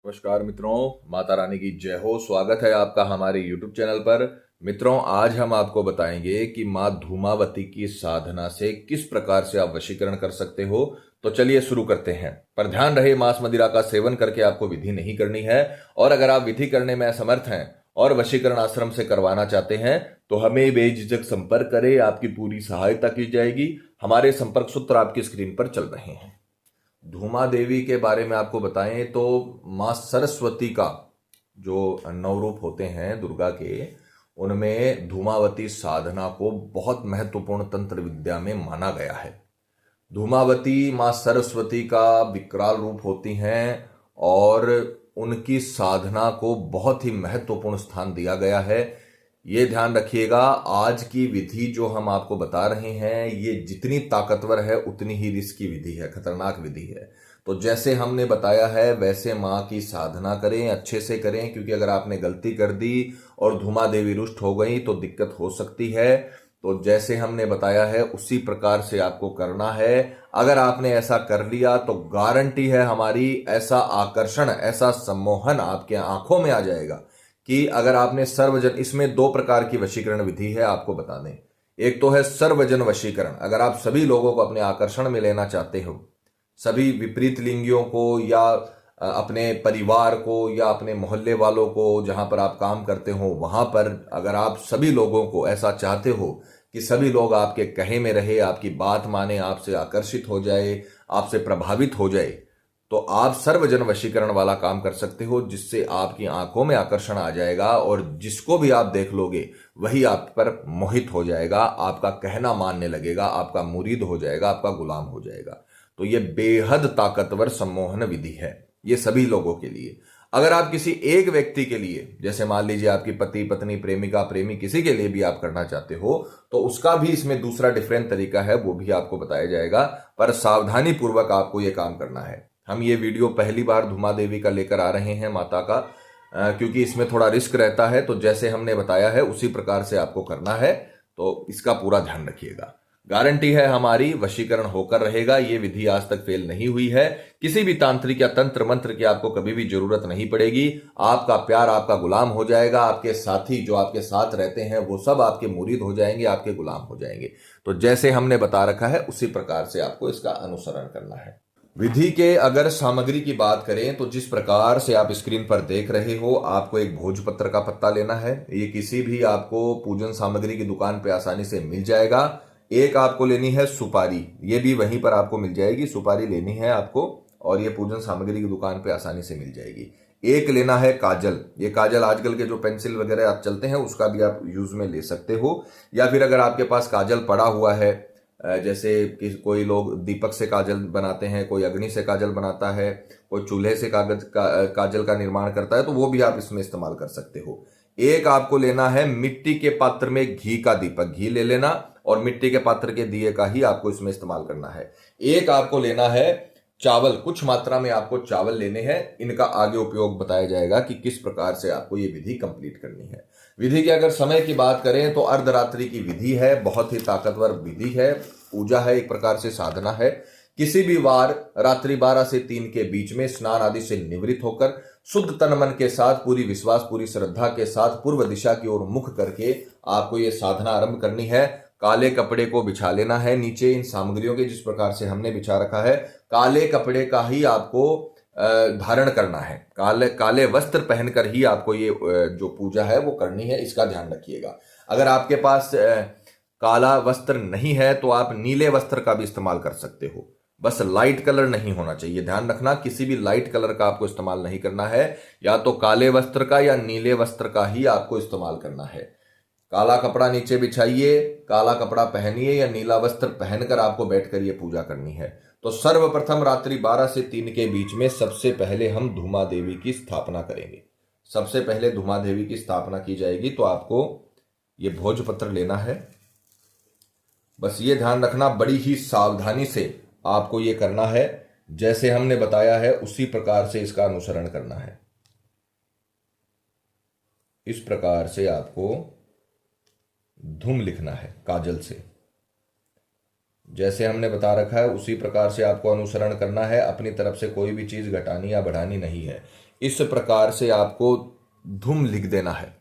नमस्कार मित्रों, माता रानी की जय हो। स्वागत है आपका हमारे YouTube चैनल पर। मित्रों, आज हम आपको बताएंगे कि माँ धूमावती की साधना से किस प्रकार से आप वशीकरण कर सकते हो। तो चलिए शुरू करते हैं। पर ध्यान रहे, मांस मदिरा का सेवन करके आपको विधि नहीं करनी है। और अगर आप विधि करने में असमर्थ हैं और वशीकरण आश्रम से करवाना चाहते हैं तो हमें बेझिझक संपर्क करें, आपकी पूरी सहायता की जाएगी। हमारे संपर्क सूत्र आपकी स्क्रीन पर चल रहे हैं। धूमा देवी के बारे में आपको बताएं तो माँ सरस्वती का जो नौ रूप होते हैं दुर्गा के, उनमें धूमावती साधना को बहुत महत्वपूर्ण तंत्र विद्या में माना गया है। धूमावती माँ सरस्वती का विकराल रूप होती हैं और उनकी साधना को बहुत ही महत्वपूर्ण स्थान दिया गया है। ये ध्यान रखिएगा, आज की विधि जो हम आपको बता रहे हैं ये जितनी ताकतवर है उतनी ही रिस्की विधि है, खतरनाक विधि है। तो जैसे हमने बताया है वैसे माँ की साधना करें, अच्छे से करें, क्योंकि अगर आपने गलती कर दी और धूमा देवी रुष्ट हो गई तो दिक्कत हो सकती है। तो जैसे हमने बताया है उसी प्रकार से आपको करना है। अगर आपने ऐसा कर लिया तो गारंटी है हमारी, ऐसा आकर्षण, ऐसा सम्मोहन आपके आंखों में आ जाएगा कि अगर आपने सर्वजन, इसमें दो प्रकार की वशीकरण विधि है आपको बता दें। एक तो है सर्वजन वशीकरण, अगर आप सभी लोगों को अपने आकर्षण में लेना चाहते हो, सभी विपरीत लिंगियों को या अपने परिवार को या अपने मोहल्ले वालों को, जहां पर आप काम करते हो वहां पर अगर आप सभी लोगों को ऐसा चाहते हो कि सभी लोग आपके कहे में रहे, आपकी बात माने, आपसे आकर्षित हो जाए, आपसे प्रभावित हो जाए, तो आप सर्वजन वशीकरण वाला काम कर सकते हो, जिससे आपकी आंखों में आकर्षण आ जाएगा और जिसको भी आप देख लोगे वही आप पर मोहित हो जाएगा, आपका कहना मानने लगेगा, आपका मुरीद हो जाएगा, आपका गुलाम हो जाएगा। तो ये बेहद ताकतवर सम्मोहन विधि है, ये सभी लोगों के लिए। अगर आप किसी एक व्यक्ति के लिए, जैसे मान लीजिए आपकी पति पत्नी, प्रेमिका प्रेमी, किसी के लिए भी आप करना चाहते हो तो उसका भी इसमें दूसरा डिफरेंट तरीका है, वो भी आपको बताया जाएगा। पर सावधानी पूर्वक आपको ये काम करना है। हम ये वीडियो पहली बार धूमा देवी का लेकर आ रहे हैं, माता का, क्योंकि इसमें थोड़ा रिस्क रहता है। तो जैसे हमने बताया है उसी प्रकार से आपको करना है, तो इसका पूरा ध्यान रखिएगा। गारंटी है हमारी, वशीकरण होकर रहेगा। ये विधि आज तक फेल नहीं हुई है। किसी भी तांत्रिक या तंत्र मंत्र की आपको कभी भी जरूरत नहीं पड़ेगी। आपका प्यार आपका गुलाम हो जाएगा, आपके साथी जो आपके साथ रहते हैं वो सब आपके मुरीद हो जाएंगे, आपके गुलाम हो जाएंगे। तो जैसे हमने बता रखा है उसी प्रकार से आपको इसका अनुसरण करना है। विधि के अगर सामग्री की बात करें तो जिस प्रकार से आप स्क्रीन पर देख रहे हो, आपको एक भोजपत्र का पत्ता लेना है। ये किसी भी आपको पूजन सामग्री की दुकान पे आसानी से मिल जाएगा। एक आपको लेनी है सुपारी, ये भी वहीं पर आपको मिल जाएगी, सुपारी लेनी है आपको और ये पूजन सामग्री की दुकान पे आसानी से मिल जाएगी। एक लेना है काजल, ये काजल आजकल के जो पेंसिल वगैरह आप चलते हैं उसका भी आप यूज में ले सकते हो, या फिर अगर आपके पास काजल पड़ा हुआ है, जैसे कि कोई लोग दीपक से काजल बनाते हैं, कोई अग्नि से काजल बनाता है, कोई चूल्हे से काजल का निर्माण करता है, तो वो भी आप इसमें इस्तेमाल कर सकते हो। एक आपको लेना है मिट्टी के पात्र में घी का दीपक, घी ले लेना और मिट्टी के पात्र के दिए का ही आपको इसमें इस्तेमाल करना है। एक आपको लेना है चावल, कुछ मात्रा में आपको चावल लेने हैं। इनका आगे उपयोग बताया जाएगा कि किस प्रकार से आपको ये विधि कंप्लीट करनी है। विधि के अगर समय की बात करें तो अर्धरात्रि की विधि है, बहुत ही ताकतवर विधि है, पूजा है, एक प्रकार से साधना है। किसी भी वार रात्रि 12 से 3 के बीच में स्नान आदि से निवृत्त होकर शुद्ध तन मन के साथ, पूरी विश्वास पूरी श्रद्धा के साथ पूर्व दिशा की ओर मुख करके आपको ये साधना आरंभ करनी है। काले कपड़े को बिछा लेना है नीचे, इन सामग्रियों के जिस प्रकार से हमने बिछा रखा है, काले कपड़े का ही आपको धारण करना है। काले वस्त्र पहनकर ही आपको ये जो पूजा है वो करनी है, इसका ध्यान रखिएगा। अगर आपके पास काला वस्त्र नहीं है तो आप नीले वस्त्र का भी इस्तेमाल कर सकते हो, बस लाइट कलर नहीं होना चाहिए। ध्यान रखना, किसी भी लाइट कलर का आपको इस्तेमाल नहीं करना है, या तो काले वस्त्र का या नीले वस्त्र का ही आपको इस्तेमाल करना है। काला कपड़ा नीचे बिछाइए, काला कपड़ा पहनिए या नीला वस्त्र पहनकर आपको बैठकर ये पूजा करनी है। तो सर्वप्रथम रात्रि 12 से 3 के बीच में सबसे पहले हम धूमा देवी की स्थापना करेंगे। सबसे पहले धूमा देवी की स्थापना की जाएगी, तो आपको ये भोजपत्र लेना है। बस ये ध्यान रखना, बड़ी ही सावधानी से आपको ये करना है, जैसे हमने बताया है उसी प्रकार से इसका अनुसरण करना है। इस प्रकार से आपको धूम लिखना है काजल से, जैसे हमने बता रखा है उसी प्रकार से आपको अनुसरण करना है। अपनी तरफ से कोई भी चीज घटानी या बढ़ानी नहीं है। इस प्रकार से आपको धुम लिख देना है।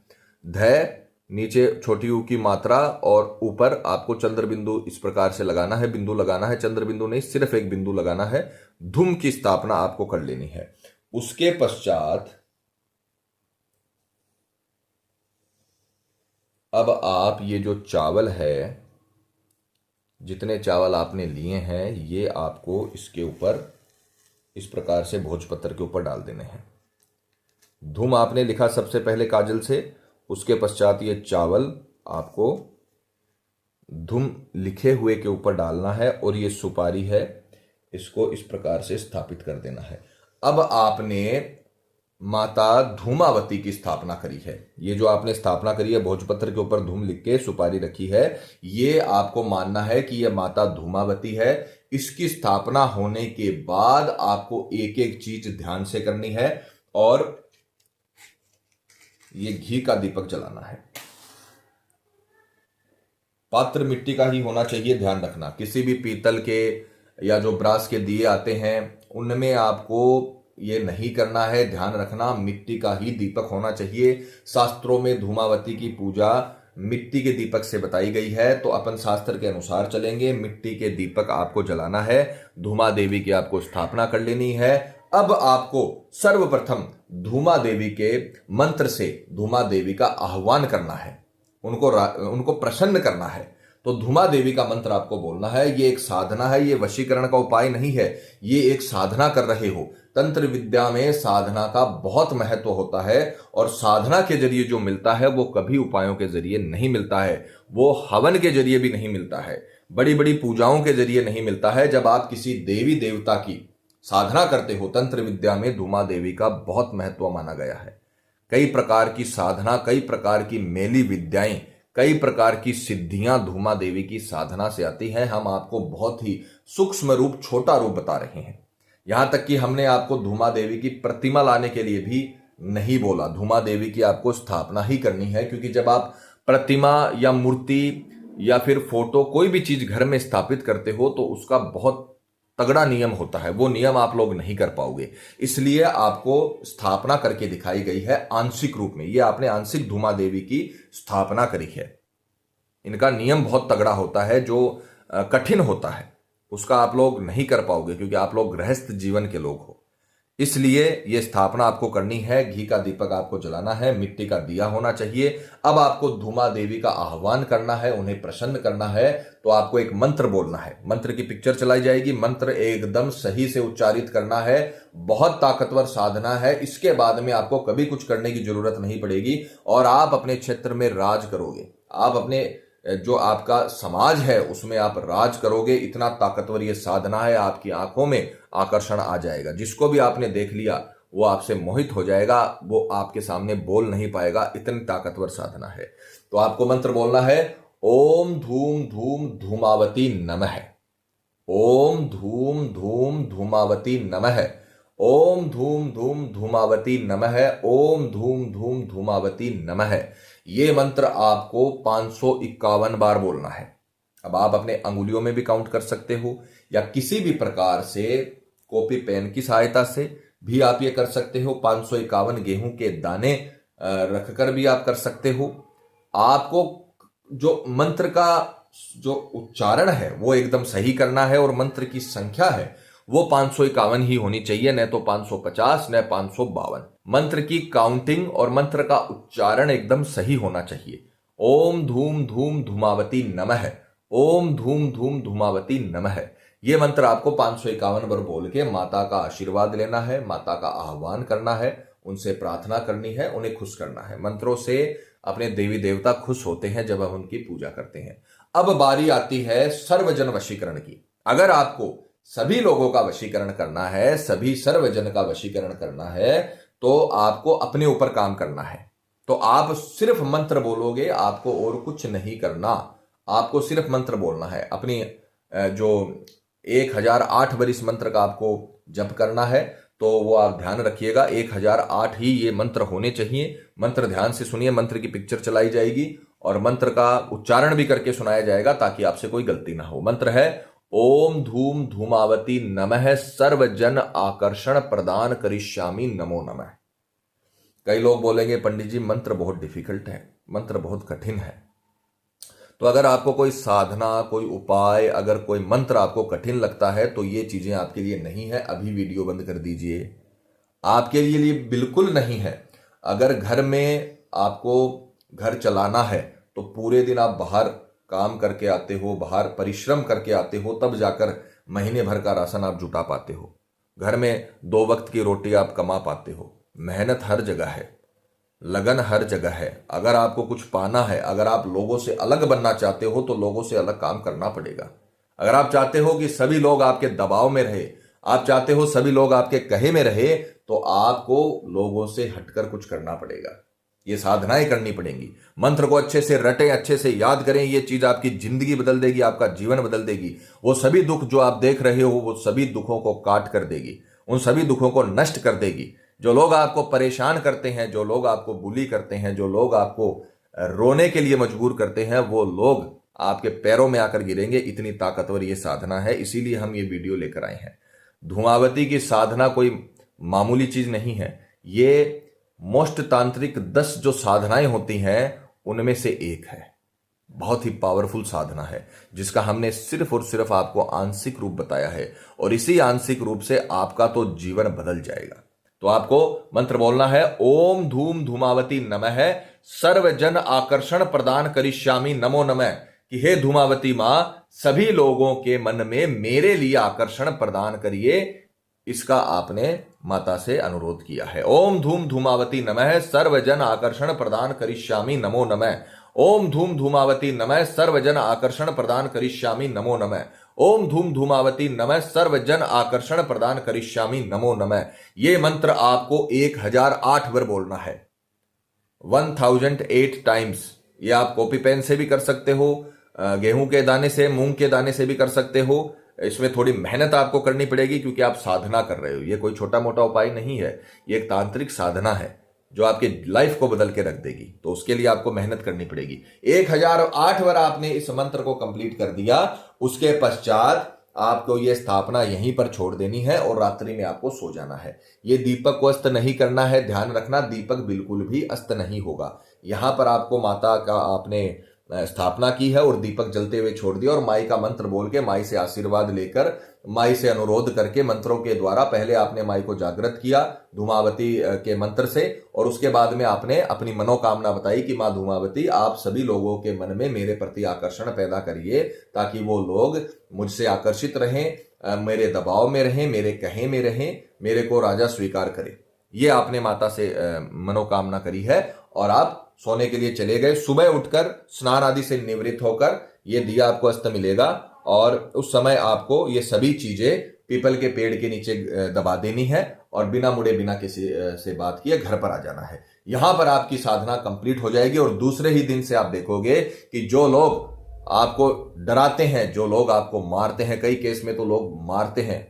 ध नीचे छोटी ऊ की मात्रा और ऊपर आपको चंद्र बिंदु इस प्रकार से लगाना है, बिंदु लगाना है, चंद्र बिंदु नहीं, सिर्फ एक बिंदु लगाना है। धुम की स्थापना आपको कर लेनी है। उसके पश्चात अब आप ये जो चावल है, जितने चावल आपने लिए हैं, ये आपको इसके ऊपर इस प्रकार से भोजपत्र के ऊपर डाल देने हैं। धूम आपने लिखा सबसे पहले काजल से, उसके पश्चात ये चावल आपको धूम लिखे हुए के ऊपर डालना है और ये सुपारी है, इसको इस प्रकार से स्थापित कर देना है। अब आपने माता धूमावती की स्थापना करी है। ये जो आपने स्थापना करी है, भोजपत्र के ऊपर धूम लिख के सुपारी रखी है, ये आपको मानना है कि यह माता धूमावती है। इसकी स्थापना होने के बाद आपको एक एक चीज ध्यान से करनी है और ये घी का दीपक जलाना है। पात्र मिट्टी का ही होना चाहिए, ध्यान रखना। किसी भी पीतल के या जो ब्रास के दिए आते हैं उनमें आपको ये नहीं करना है, ध्यान रखना। मिट्टी का ही दीपक होना चाहिए। शास्त्रों में धूमावती की पूजा मिट्टी के दीपक से बताई गई है, तो अपन शास्त्र के अनुसार चलेंगे। मिट्टी के दीपक आपको जलाना है, धूमा देवी की आपको स्थापना कर लेनी है। अब आपको सर्वप्रथम धूमा देवी के मंत्र से धूमा देवी का आह्वान करना है, उनको प्रसन्न करना है। तो धूमा देवी का मंत्र आपको बोलना है। ये एक साधना है, ये वशीकरण का उपाय नहीं है, ये एक साधना कर रहे हो। तंत्र विद्या में साधना का बहुत महत्व होता है और साधना के जरिए जो मिलता है वो कभी उपायों के जरिए नहीं मिलता है, वो हवन के जरिए भी नहीं मिलता है, बड़ी बड़ी पूजाओं के जरिए नहीं मिलता है। जब आप किसी देवी देवता की साधना करते हो, तंत्र विद्या में धूमा देवी का बहुत महत्व माना गया है। कई प्रकार की साधना, कई प्रकार की मेली विद्याएं, कई प्रकार की सिद्धियां धूमा देवी की साधना से आती हैं। हम आपको बहुत ही सूक्ष्म रूप, छोटा रूप बता रहे हैं। यहां तक कि हमने आपको धूमा देवी की प्रतिमा लाने के लिए भी नहीं बोला। धूमा देवी की आपको स्थापना ही करनी है, क्योंकि जब आप प्रतिमा या मूर्ति या फिर फोटो कोई भी चीज घर में स्थापित करते हो तो उसका बहुत तगड़ा नियम होता है, वो नियम आप लोग नहीं कर पाओगे। इसलिए आपको स्थापना करके दिखाई गई है आंशिक रूप में। ये आपने आंशिक धूमा देवी की स्थापना करी है। इनका नियम बहुत तगड़ा होता है, जो कठिन होता है, उसका आप लोग नहीं कर पाओगे, क्योंकि आप लोग गृहस्थ जीवन के लोग हो। इसलिए यह स्थापना आपको करनी है। घी का दीपक आपको जलाना है, मिट्टी का दिया होना चाहिए। अब आपको धूमा देवी का आह्वान करना है, उन्हें प्रसन्न करना है। तो आपको एक मंत्र बोलना है, मंत्र की पिक्चर चलाई जाएगी। मंत्र एकदम सही से उच्चारित करना है, बहुत ताकतवर साधना है। इसके बाद में आपको कभी कुछ करने की जरूरत नहीं पड़ेगी और आप अपने क्षेत्र में राज करोगे। आप अपने जो आपका समाज है उसमें आप राज करोगे। इतना ताकतवर ये साधना है, आपकी आंखों में आकर्षण आ जाएगा। जिसको भी आपने देख लिया वो आपसे मोहित हो जाएगा, वो आपके सामने बोल नहीं पाएगा, इतनी ताकतवर साधना है। तो आपको मंत्र बोलना है, ओम धूम धूम धूमावती नमः। ओम धूम धूम धूमावती नमः। ओम धूम धूम धूमावती नमः। ओम धूम धूम धूमावती नमः। ये मंत्र आपको 551 बार बोलना है। अब आप अपने अंगुलियों में भी काउंट कर सकते हो या किसी भी प्रकार से कॉपी पेन की सहायता से भी आप ये कर सकते हो। 551 गेहूं के दाने रखकर भी आप कर सकते हो। आपको जो मंत्र का जो उच्चारण है वो एकदम सही करना है और मंत्र की संख्या है वो 551 ही होनी चाहिए, न तो 550 न 552। मंत्र की काउंटिंग और मंत्र का उच्चारण एकदम सही होना चाहिए। ओम धूम धूम धूमावती नमः। ओम धूम धूम धूमावती नमः। ये मंत्र आपको 551 बार बोल के माता का आशीर्वाद लेना है, माता का आह्वान करना है, उनसे प्रार्थना करनी है, उन्हें खुश करना है। मंत्रों से अपने देवी देवता खुश होते हैं जब हम उनकी पूजा करते हैं। अब बारी आती है सर्वजन वशीकरण की। अगर आपको सभी लोगों का वशीकरण करना है, सभी सर्वजन का वशीकरण करना है, तो आपको अपने ऊपर काम करना है। तो आप सिर्फ मंत्र बोलोगे, आपको और कुछ नहीं करना। आपको सिर्फ मंत्र बोलना है। अपनी जो 1008 बार इस मंत्र का आपको जप करना है, तो वो आप ध्यान रखिएगा 1008 ही ये मंत्र होने चाहिए। मंत्र ध्यान से सुनिए, मंत्र की पिक्चर चलाई जाएगी और मंत्र का उच्चारण भी करके सुनाया जाएगा ताकि आपसे कोई गलती ना हो। मंत्र है, ओम धूम धूमावती नमः। सर्वजन आकर्षण प्रदान करिष्यामि, नमो नमः। कई लोग बोलेंगे पंडित जी मंत्र बहुत डिफिकल्ट है, मंत्र बहुत कठिन है। तो अगर आपको कोई साधना, कोई उपाय, अगर कोई मंत्र आपको कठिन लगता है तो ये चीजें आपके लिए नहीं है। अभी वीडियो बंद कर दीजिए, आपके लिए बिल्कुल नहीं है। अगर घर में आपको घर चलाना है तो पूरे दिन आप बाहर काम करके आते हो, बाहर परिश्रम करके आते हो, तब जाकर महीने भर का राशन आप जुटा पाते हो। घर में 2 वक्त की रोटी आप कमा पाते हो। मेहनत हर जगह है, लगन हर जगह है। अगर आपको कुछ पाना है, अगर आप लोगों से अलग बनना चाहते हो तो लोगों से अलग काम करना पड़ेगा। अगर आप चाहते हो कि सभी लोग आपके दबाव में रहे, आप चाहते हो सभी लोग आपके कहे में रहे, तो आपको लोगों से हटकर कुछ करना पड़ेगा। ये साधनाएं करनी पड़ेंगी। मंत्र को अच्छे से रटें, अच्छे से याद करें। ये चीज आपकी जिंदगी बदल देगी, आपका जीवन बदल देगी। वो सभी दुख जो आप देख रहे हो, वो सभी दुखों को काट कर देगी, उन सभी दुखों को नष्ट कर देगी। जो लोग आपको परेशान करते हैं, जो लोग आपको बुली करते हैं, जो लोग आपको रोने के लिए मजबूर करते हैं, वो लोग आपके पैरों में आकर गिरेंगे। इतनी ताकतवर ये साधना है, इसीलिए हम ये वीडियो लेकर आए हैं। धूमावती की साधना कोई मामूली चीज नहीं है। ये मोस्ट तांत्रिक 10 जो साधनाएं होती हैं उनमें से एक है। बहुत ही पावरफुल साधना है, जिसका हमने सिर्फ और सिर्फ आपको आंशिक रूप बताया है, और इसी आंशिक रूप से आपका तो जीवन बदल जाएगा। तो आपको मंत्र बोलना है, ओम धूम धूमावती नमः सर्वजन आकर्षण प्रदान करिष्यामि नमो नमः। कि हे धूमावती मां, सभी लोगों के मन में मेरे लिए आकर्षण प्रदान करिए। इसका आपने माता से अनुरोध किया है। ओम धूम धूमावती नमः सर्वजन आकर्षण प्रदान करिष्यामि नमो नमः। ओम धूम धूमावती नमः सर्वजन आकर्षण प्रदान करिष्यामि नमो नमः। ओम धूम धूमावती नमः सर्वजन आकर्षण प्रदान करिष्यामि नमो नमः। ये मंत्र आपको 1008 बार बोलना है, 1008 टाइम्स। ये आप कॉपी पेन से भी कर सकते हो, गेहूं के दाने से, मूंग के दाने से भी कर सकते हो। इसमें थोड़ी मेहनत आपको करनी पड़ेगी, क्योंकि आप साधना कर रहे हो। ये कोई छोटा मोटा उपाय नहीं है, ये एक तांत्रिक साधना है जो आपके लाइफ को बदल के रख देगी। तो उसके लिए आपको मेहनत करनी पड़ेगी। 1008 बार आपने इस मंत्र को कंप्लीट कर दिया, उसके पश्चात आपको ये स्थापना यहीं पर छोड़ देनी है और रात्रि में आपको सो जाना है। ये दीपक को अस्त नहीं करना है, ध्यान रखना, दीपक बिल्कुल भी अस्त नहीं होगा। यहां पर आपको माता का आपने स्थापना की है और दीपक जलते हुए छोड़ दिया, और माई का मंत्र बोल के, माई से आशीर्वाद लेकर, माई से अनुरोध करके, मंत्रों के द्वारा पहले आपने माई को जागृत किया धूमावती के मंत्र से, और उसके बाद में आपने अपनी मनोकामना बताई कि मां धूमावती, आप सभी लोगों के मन में मेरे प्रति आकर्षण पैदा करिए, ताकि वो लोग मुझसे आकर्षित रहें, मेरे दबाव में रहें, मेरे कहे में रहें, मेरे को राजा स्वीकार करें। ये आपने माता से मनोकामना करी है, और आप सोने के लिए चले गए। सुबह उठकर स्नान आदि से निवृत्त होकर ये दिया आपको अस्त मिलेगा, और उस समय आपको ये सभी चीजें पीपल के पेड़ के नीचे दबा देनी है, और बिना मुड़े, बिना किसी से बात किए घर पर आ जाना है। यहां पर आपकी साधना कंप्लीट हो जाएगी, और दूसरे ही दिन से आप देखोगे कि जो लोग आपको डराते हैं, जो लोग आपको मारते हैं, कई केस में तो लोग मारते हैं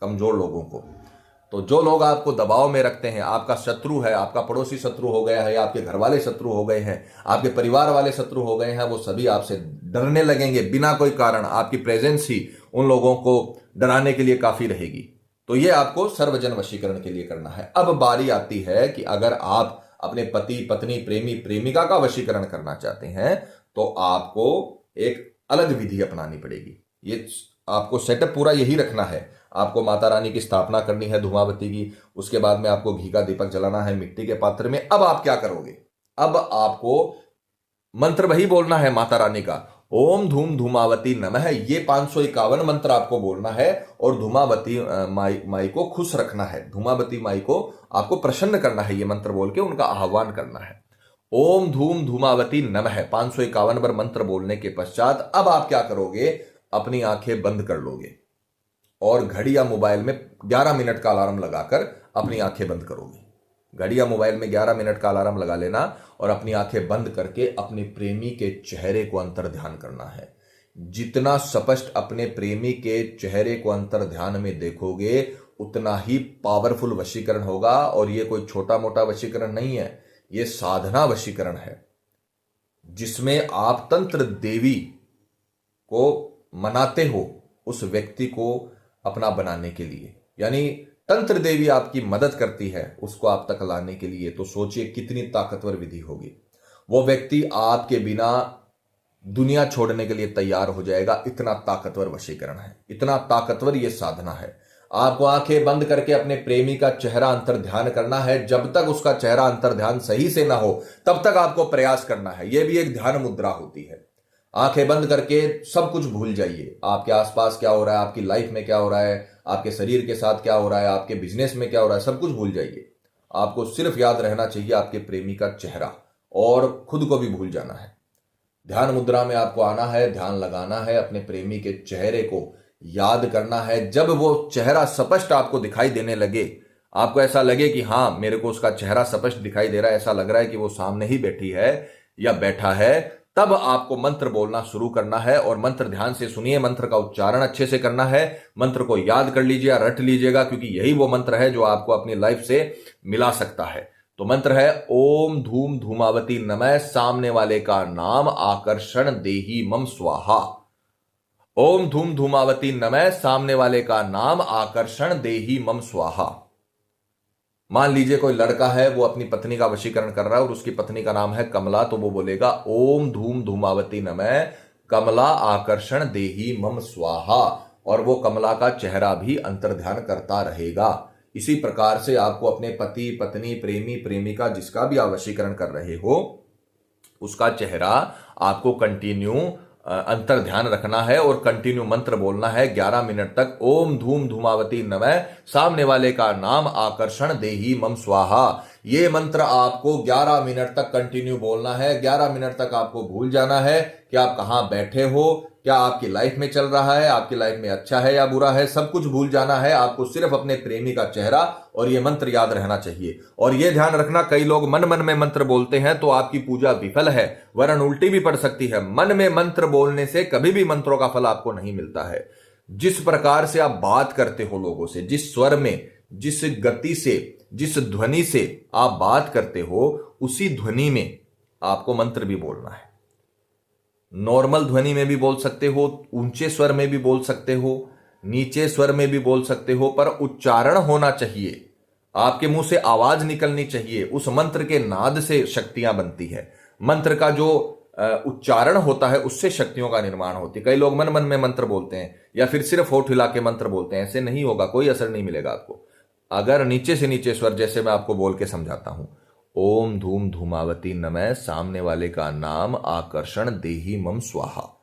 कमजोर लोगों को, तो जो लोग आपको दबाव में रखते हैं, आपका शत्रु है, आपका पड़ोसी शत्रु हो गया है, आपके घर वाले शत्रु हो गए हैं, आपके परिवार वाले शत्रु हो गए हैं, वो सभी आपसे डरने लगेंगे बिना कोई कारण। आपकी प्रेजेंस ही उन लोगों को डराने के लिए काफी रहेगी। तो ये आपको सर्वजन वशीकरण के लिए करना है। अब बारी आती है कि अगर आप अपने पति, पत्नी, प्रेमी, प्रेमिका का वशीकरण करना चाहते हैं, तो आपको एक अलग विधि अपनानी पड़ेगी। ये आपको सेटअप पूरा यही रखना है। आपको माता रानी की स्थापना करनी है धूमावती की, उसके बाद में आपको घी का दीपक जलाना है मिट्टी के पात्र में। अब आप क्या करोगे? अब आपको मंत्र वही बोलना है माता रानी का, ओम धूम धूमावती नमः। ये 551 मंत्र आपको बोलना है, और धूमावती माई को खुश रखना है, धूमावती माई को आपको प्रसन्न करना है। ये मंत्र बोल के उनका आह्वान करना है। ओम धूम धूमावती नमः 551 बार मंत्र बोलने के पश्चात अब आप क्या करोगे? अपनी आंखें बंद कर लोगे, और घड़ी या मोबाइल में 11 मिनट का अलार्म लगाकर अपनी आंखें बंद करोगे। घड़ी या मोबाइल में 11 मिनट का अलार्म लगा लेना, और अपनी आंखें बंद करके अपने प्रेमी के चेहरे को अंतर ध्यान करना है। जितना स्पष्ट अपने प्रेमी के चेहरे को अंतर ध्यान में देखोगे, उतना ही पावरफुल वशीकरण होगा। और ये कोई छोटा मोटा वशीकरण नहीं है, ये साधना वशीकरण है, जिसमें आप तंत्र देवी को मनाते हो उस व्यक्ति को अपना बनाने के लिए। यानी तंत्र देवी आपकी मदद करती है उसको आप तक लाने के लिए, तो सोचिए कितनी ताकतवर विधि होगी। वो व्यक्ति आपके बिना दुनिया छोड़ने के लिए तैयार हो जाएगा। इतना ताकतवर वशीकरण है, इतना ताकतवर यह साधना है। आपको आंखें बंद करके अपने प्रेमी का चेहरा अंतर ध्यान करना है। जब तक उसका चेहरा अंतर ध्यान सही से ना हो तब तक आपको प्रयास करना है। यह भी एक ध्यान मुद्रा होती है। आंखें बंद करके सब कुछ भूल जाइए। आपके आसपास क्या हो रहा है, आपकी लाइफ में क्या हो रहा है, आपके शरीर के साथ क्या हो रहा है, आपके बिजनेस में क्या हो रहा है, सब कुछ भूल जाइए। आपको सिर्फ याद रहना चाहिए आपके प्रेमी का चेहरा, और खुद को भी भूल जाना है। ध्यान मुद्रा में आपको आना है, ध्यान लगाना है, अपने प्रेमी के चेहरे को याद करना है। जब वो चेहरा स्पष्ट आपको दिखाई देने लगे, आपको ऐसा लगे कि हां मेरे को उसका चेहरा स्पष्ट दिखाई दे रहा है, ऐसा लग रहा है कि वो सामने ही बैठी है या बैठा है, तब आपको मंत्र बोलना शुरू करना है। और मंत्र ध्यान से सुनिए, मंत्र का उच्चारण अच्छे से करना है। मंत्र को याद कर लीजिए, रट लीजिएगा, क्योंकि यही वो मंत्र है जो आपको अपनी लाइफ से मिला सकता है। तो मंत्र है ओम धूम धूमावती नमः, सामने वाले का नाम आकर्षण देही मम स्वाहा। ओम धूम धूमावती नमः, सामने वाले का नाम आकर्षण देही मम स्वाहा। मान लीजिए कोई लड़का है, वो अपनी पत्नी का वशीकरण कर रहा है और उसकी पत्नी का नाम है कमला, तो वो बोलेगा ओम धूम धूमावती नमः कमला आकर्षण देही मम स्वाहा, और वो कमला का चेहरा भी अंतर्ध्यान करता रहेगा। इसी प्रकार से आपको अपने पति पत्नी प्रेमी प्रेमिका जिसका भी आप वशीकरण कर रहे हो उसका चेहरा आपको कंटिन्यू अंतर ध्यान रखना है और कंटिन्यू मंत्र बोलना है 11 मिनट तक। ओम धूम धूमावती नमः, सामने वाले का नाम आकर्षण देही मम स्वाहा। ये मंत्र आपको 11 मिनट तक कंटिन्यू बोलना है। 11 मिनट तक आपको भूल जाना है कि आप कहां बैठे हो, क्या आपकी लाइफ में चल रहा है, आपकी लाइफ में अच्छा है या बुरा है, सब कुछ भूल जाना है। आपको सिर्फ अपने प्रेमी का चेहरा और ये मंत्र याद रहना चाहिए। और ये ध्यान रखना, कई लोग मन मन में मंत्र बोलते हैं तो आपकी पूजा विफल है, वरन उल्टी भी पड़ सकती है। मन में मंत्र बोलने से कभी भी मंत्रों का फल आपको नहीं मिलता है। जिस प्रकार से आप बात करते हो लोगों से, जिस स्वर में, जिस गति से, जिस ध्वनि से आप बात करते हो, उसी ध्वनि में आपको मंत्र भी बोलना है। नॉर्मल ध्वनि में भी बोल सकते हो, ऊंचे स्वर में भी बोल सकते हो, नीचे स्वर में भी बोल सकते हो, पर उच्चारण होना चाहिए। आपके मुंह से आवाज निकलनी चाहिए। उस मंत्र के नाद से शक्तियां बनती है। मंत्र का जो उच्चारण होता है उससे शक्तियों का निर्माण होती है। कई लोग मन मन में मंत्र बोलते हैं या फिर सिर्फ होठ हिला के मंत्र बोलते हैं, ऐसे नहीं होगा, कोई असर नहीं मिलेगा आपको। अगर नीचे से नीचे स्वर, जैसे मैं आपको बोल के समझाता हूं, ओम धूम धूमावती नमः, सामने वाले का नाम आकर्षण देही मम स्वाहा,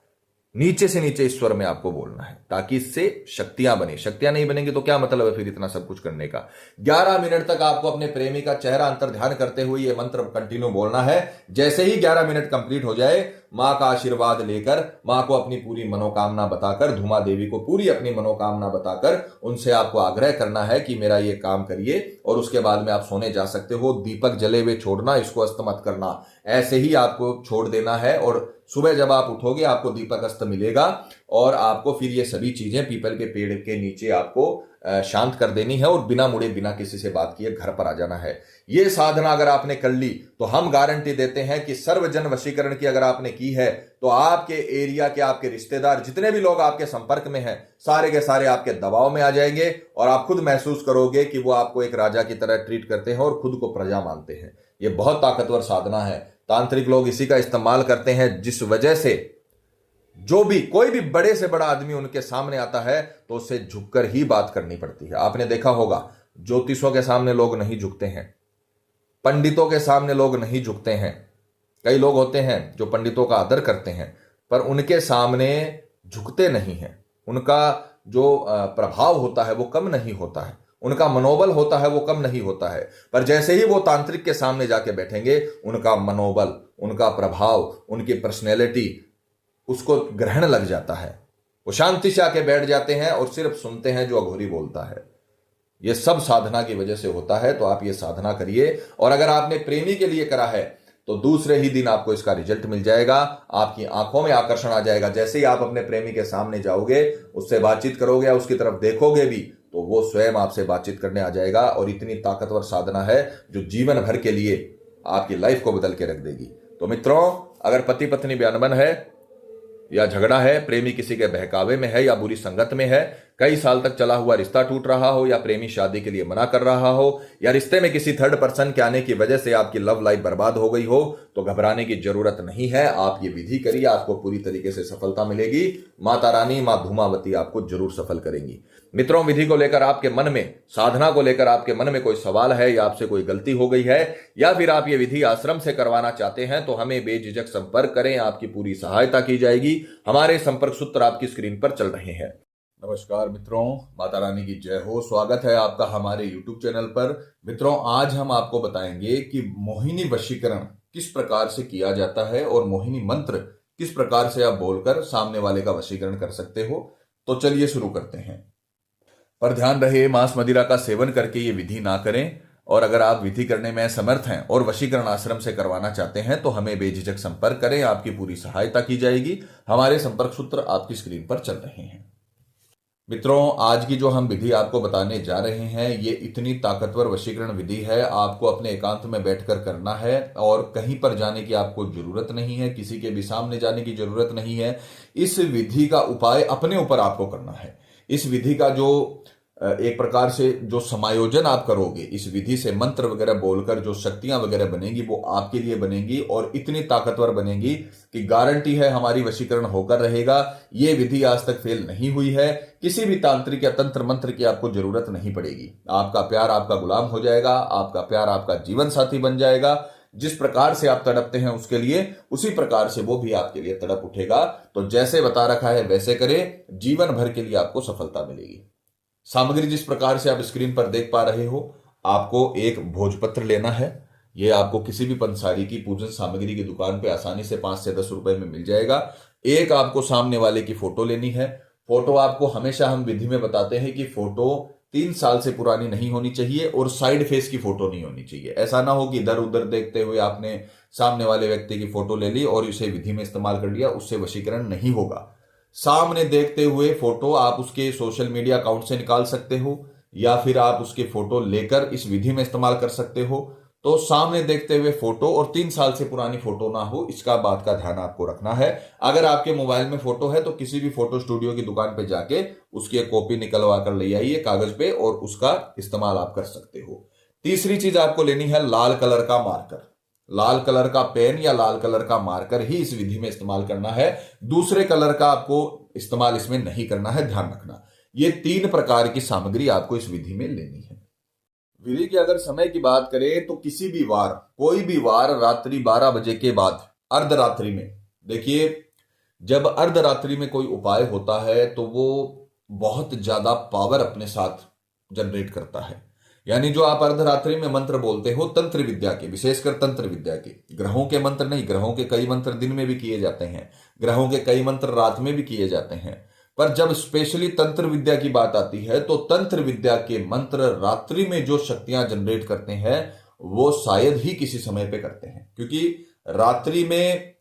नीचे से नीचे ईश्वर में आपको बोलना है, ताकि इससे शक्तियां बने। शक्तियां नहीं बनेंगी तो क्या मतलब है फिर इतना सब कुछ करने का। 11 मिनट तक आपको अपने प्रेमी का चेहरा अंतर ध्यान करते हुए ये मंत्र कंटिन्यू बोलना है। जैसे ही 11 मिनट कंप्लीट हो जाए, मां का आशीर्वाद लेकर, मां को अपनी पूरी मनोकामना बताकर, धूमा देवी को पूरी अपनी मनोकामना बताकर उनसे आपको आग्रह करना है कि मेरा ये काम करिए, और उसके बाद में आप सोने जा सकते हो। दीपक जले हुए छोड़ना, इसको अस्त मत करना, ऐसे ही आपको छोड़ देना है। और सुबह जब आप उठोगे आपको दीपक अस्त मिलेगा, और आपको फिर ये सभी चीजें पीपल के पेड़ के नीचे आपको शांत कर देनी है, और बिना मुड़े बिना किसी से बात किए घर पर आ जाना है। ये साधना अगर आपने कर ली तो हम गारंटी देते हैं कि सर्वजन वशीकरण की अगर आपने की है तो आपके एरिया के, आपके रिश्तेदार, जितने भी लोग आपके संपर्क में हैं, सारे के सारे आपके दबाव में आ जाएंगे, और आप खुद महसूस करोगे कि वो आपको एक राजा की तरह ट्रीट करते हैं और खुद को प्रजा मानते हैं। ये बहुत ताकतवर साधना है। तांत्रिक लोग इसी का इस्तेमाल करते हैं, जिस वजह से जो भी कोई भी बड़े से बड़ा आदमी उनके सामने आता है तो उससे झुककर ही बात करनी पड़ती है। आपने देखा होगा, ज्योतिषों के सामने लोग नहीं झुकते हैं, पंडितों के सामने लोग नहीं झुकते हैं। कई लोग होते हैं जो पंडितों का आदर करते हैं पर उनके सामने झुकते नहीं हैं। उनका जो प्रभाव होता है वो कम नहीं होता है, उनका मनोबल होता है वो कम नहीं होता है। पर जैसे ही वो तांत्रिक के सामने जाके बैठेंगे, उनका मनोबल, उनका प्रभाव, उनकी पर्सनैलिटी उसको ग्रहण लग जाता है। वो शांति से आके बैठ जाते हैं और सिर्फ सुनते हैं जो अघोरी बोलता है। ये सब साधना की वजह से होता है। तो आप ये साधना करिए, और अगर आपने प्रेमी के लिए करा है तो दूसरे ही दिन आपको इसका रिजल्ट मिल जाएगा। आपकी आंखों में आकर्षण आ जाएगा। जैसे ही आप अपने प्रेमी के सामने जाओगे, उससे बातचीत करोगे या उसकी तरफ देखोगे भी, तो वो स्वयं आपसे बातचीत करने आ जाएगा। और इतनी ताकतवर साधना है जो जीवन भर के लिए आपकी लाइफ को बदल के रख देगी। तो मित्रों, अगर पति पत्नी में अनबन है या झगड़ा है, प्रेमी किसी के बहकावे में है या बुरी संगत में है, कई साल तक चला हुआ रिश्ता टूट रहा हो, या प्रेमी शादी के लिए मना कर रहा हो, या रिश्ते में किसी थर्ड पर्सन के आने की वजह से आपकी लव लाइफ बर्बाद हो गई हो, तो घबराने की जरूरत नहीं है। आप ये विधि करिए, आपको पूरी तरीके से सफलता मिलेगी। माता रानी मां धूमावती आपको जरूर सफल करेंगी। मित्रों, विधि को लेकर आपके मन में, साधना को लेकर आपके मन में कोई सवाल है, या आपसे कोई गलती हो गई है, या फिर आप ये विधि आश्रम से करवाना चाहते हैं, तो हमें बेझिझक संपर्क करें। आपकी पूरी सहायता की जाएगी। हमारे संपर्क सूत्र आपकी स्क्रीन पर चल रहे हैं। नमस्कार मित्रों, माता रानी की जय हो। स्वागत है आपका हमारे YouTube चैनल पर। मित्रों, आज हम आपको बताएंगे कि मोहिनी वशीकरण किस प्रकार से किया जाता है और मोहिनी मंत्र किस प्रकार से आप बोलकर सामने वाले का वशीकरण कर सकते हो। तो चलिए शुरू करते हैं। पर ध्यान रहे, मांस मदिरा का सेवन करके ये विधि ना करें। और अगर आप विधि करने में समर्थ हैं और वशीकरण आश्रम से करवाना चाहते हैं, तो हमें बेझिझक संपर्क करें। आपकी पूरी सहायता की जाएगी। हमारे संपर्क सूत्र आपकी स्क्रीन पर चल रहे हैं। मित्रों, आज की जो हम विधि आपको बताने जा रहे हैं, ये इतनी ताकतवर वशीकरण विधि है। आपको अपने एकांत में बैठकर करना है और कहीं पर जाने की आपको जरूरत नहीं है, किसी के भी सामने जाने की जरूरत नहीं है। इस विधि का उपाय अपने ऊपर आपको करना है। इस विधि का जो एक प्रकार से जो समायोजन आप करोगे, इस विधि से मंत्र वगैरह बोलकर जो शक्तियां वगैरह बनेगी, वो आपके लिए बनेगी और इतनी ताकतवर बनेगी कि गारंटी है हमारी वशीकरण होकर रहेगा। ये विधि आज तक फेल नहीं हुई है। किसी भी तांत्रिक या तंत्र मंत्र की आपको जरूरत नहीं पड़ेगी। आपका प्यार आपका गुलाम हो जाएगा, आपका प्यार आपका जीवन साथी बन जाएगा। जिस प्रकार से आप तड़पते हैं उसके लिए, उसी प्रकार से वो भी आपके लिए तड़प उठेगा। तो जैसे बता रखा है वैसे करें, जीवन भर के लिए आपको सफलता मिलेगी। सामग्री जिस प्रकार से आप स्क्रीन पर देख पा रहे हो, आपको एक भोजपत्र लेना है। यह आपको किसी भी पंसारी की पूजन सामग्री की दुकान पे आसानी से 5 से 10 रुपए में मिल जाएगा। एक आपको सामने वाले की फोटो लेनी है। फोटो आपको हमेशा हम विधि में बताते हैं कि फोटो 3 साल से पुरानी नहीं होनी चाहिए और साइड फेस की फोटो नहीं होनी चाहिए। ऐसा ना हो कि इधर उधर देखते हुए आपने सामने वाले व्यक्ति की फोटो ले ली और इसे विधि में इस्तेमाल कर लिया, उससे वशीकरण नहीं होगा। सामने देखते हुए फोटो आप उसके सोशल मीडिया अकाउंट से निकाल सकते हो, या फिर आप उसके फोटो लेकर इस विधि में इस्तेमाल कर सकते हो। तो सामने देखते हुए फोटो और 3 साल से पुरानी फोटो ना हो, इसका बात का ध्यान आपको रखना है। अगर आपके मोबाइल में फोटो है तो किसी भी फोटो स्टूडियो की दुकान पे जाके उसकी एक कॉपी निकलवा कर ले आइए कागज पे, और उसका इस्तेमाल आप कर सकते हो। तीसरी चीज आपको लेनी है लाल कलर का मार्कर। लाल कलर का पेन या लाल कलर का मार्कर ही इस विधि में इस्तेमाल करना है। दूसरे कलर का आपको इस्तेमाल इसमें नहीं करना है, ध्यान रखना। ये 3 प्रकार की सामग्री आपको इस विधि में लेनी है। विधि की अगर समय की बात करें तो किसी भी वार, कोई भी वार रात्रि 12 बजे के बाद, अर्धरात्रि में। देखिए, जब अर्धरात्रि में कोई उपाय होता है तो वो बहुत ज्यादा पावर अपने साथ जनरेट करता है। यानी जो आप अर्धरात्रि में मंत्र बोलते हो, तंत्र विद्या के, विशेषकर तंत्र विद्या के, ग्रहों के मंत्र नहीं। ग्रहों के कई मंत्र दिन में भी किए जाते हैं, ग्रहों के कई मंत्र रात में भी किए जाते हैं। पर जब स्पेशली तंत्र विद्या की बात आती है तो तंत्र विद्या के मंत्र रात्रि में जो शक्तियां जनरेट करते हैं वो शायद ही किसी समय पे करते हैं, क्योंकि रात्रि में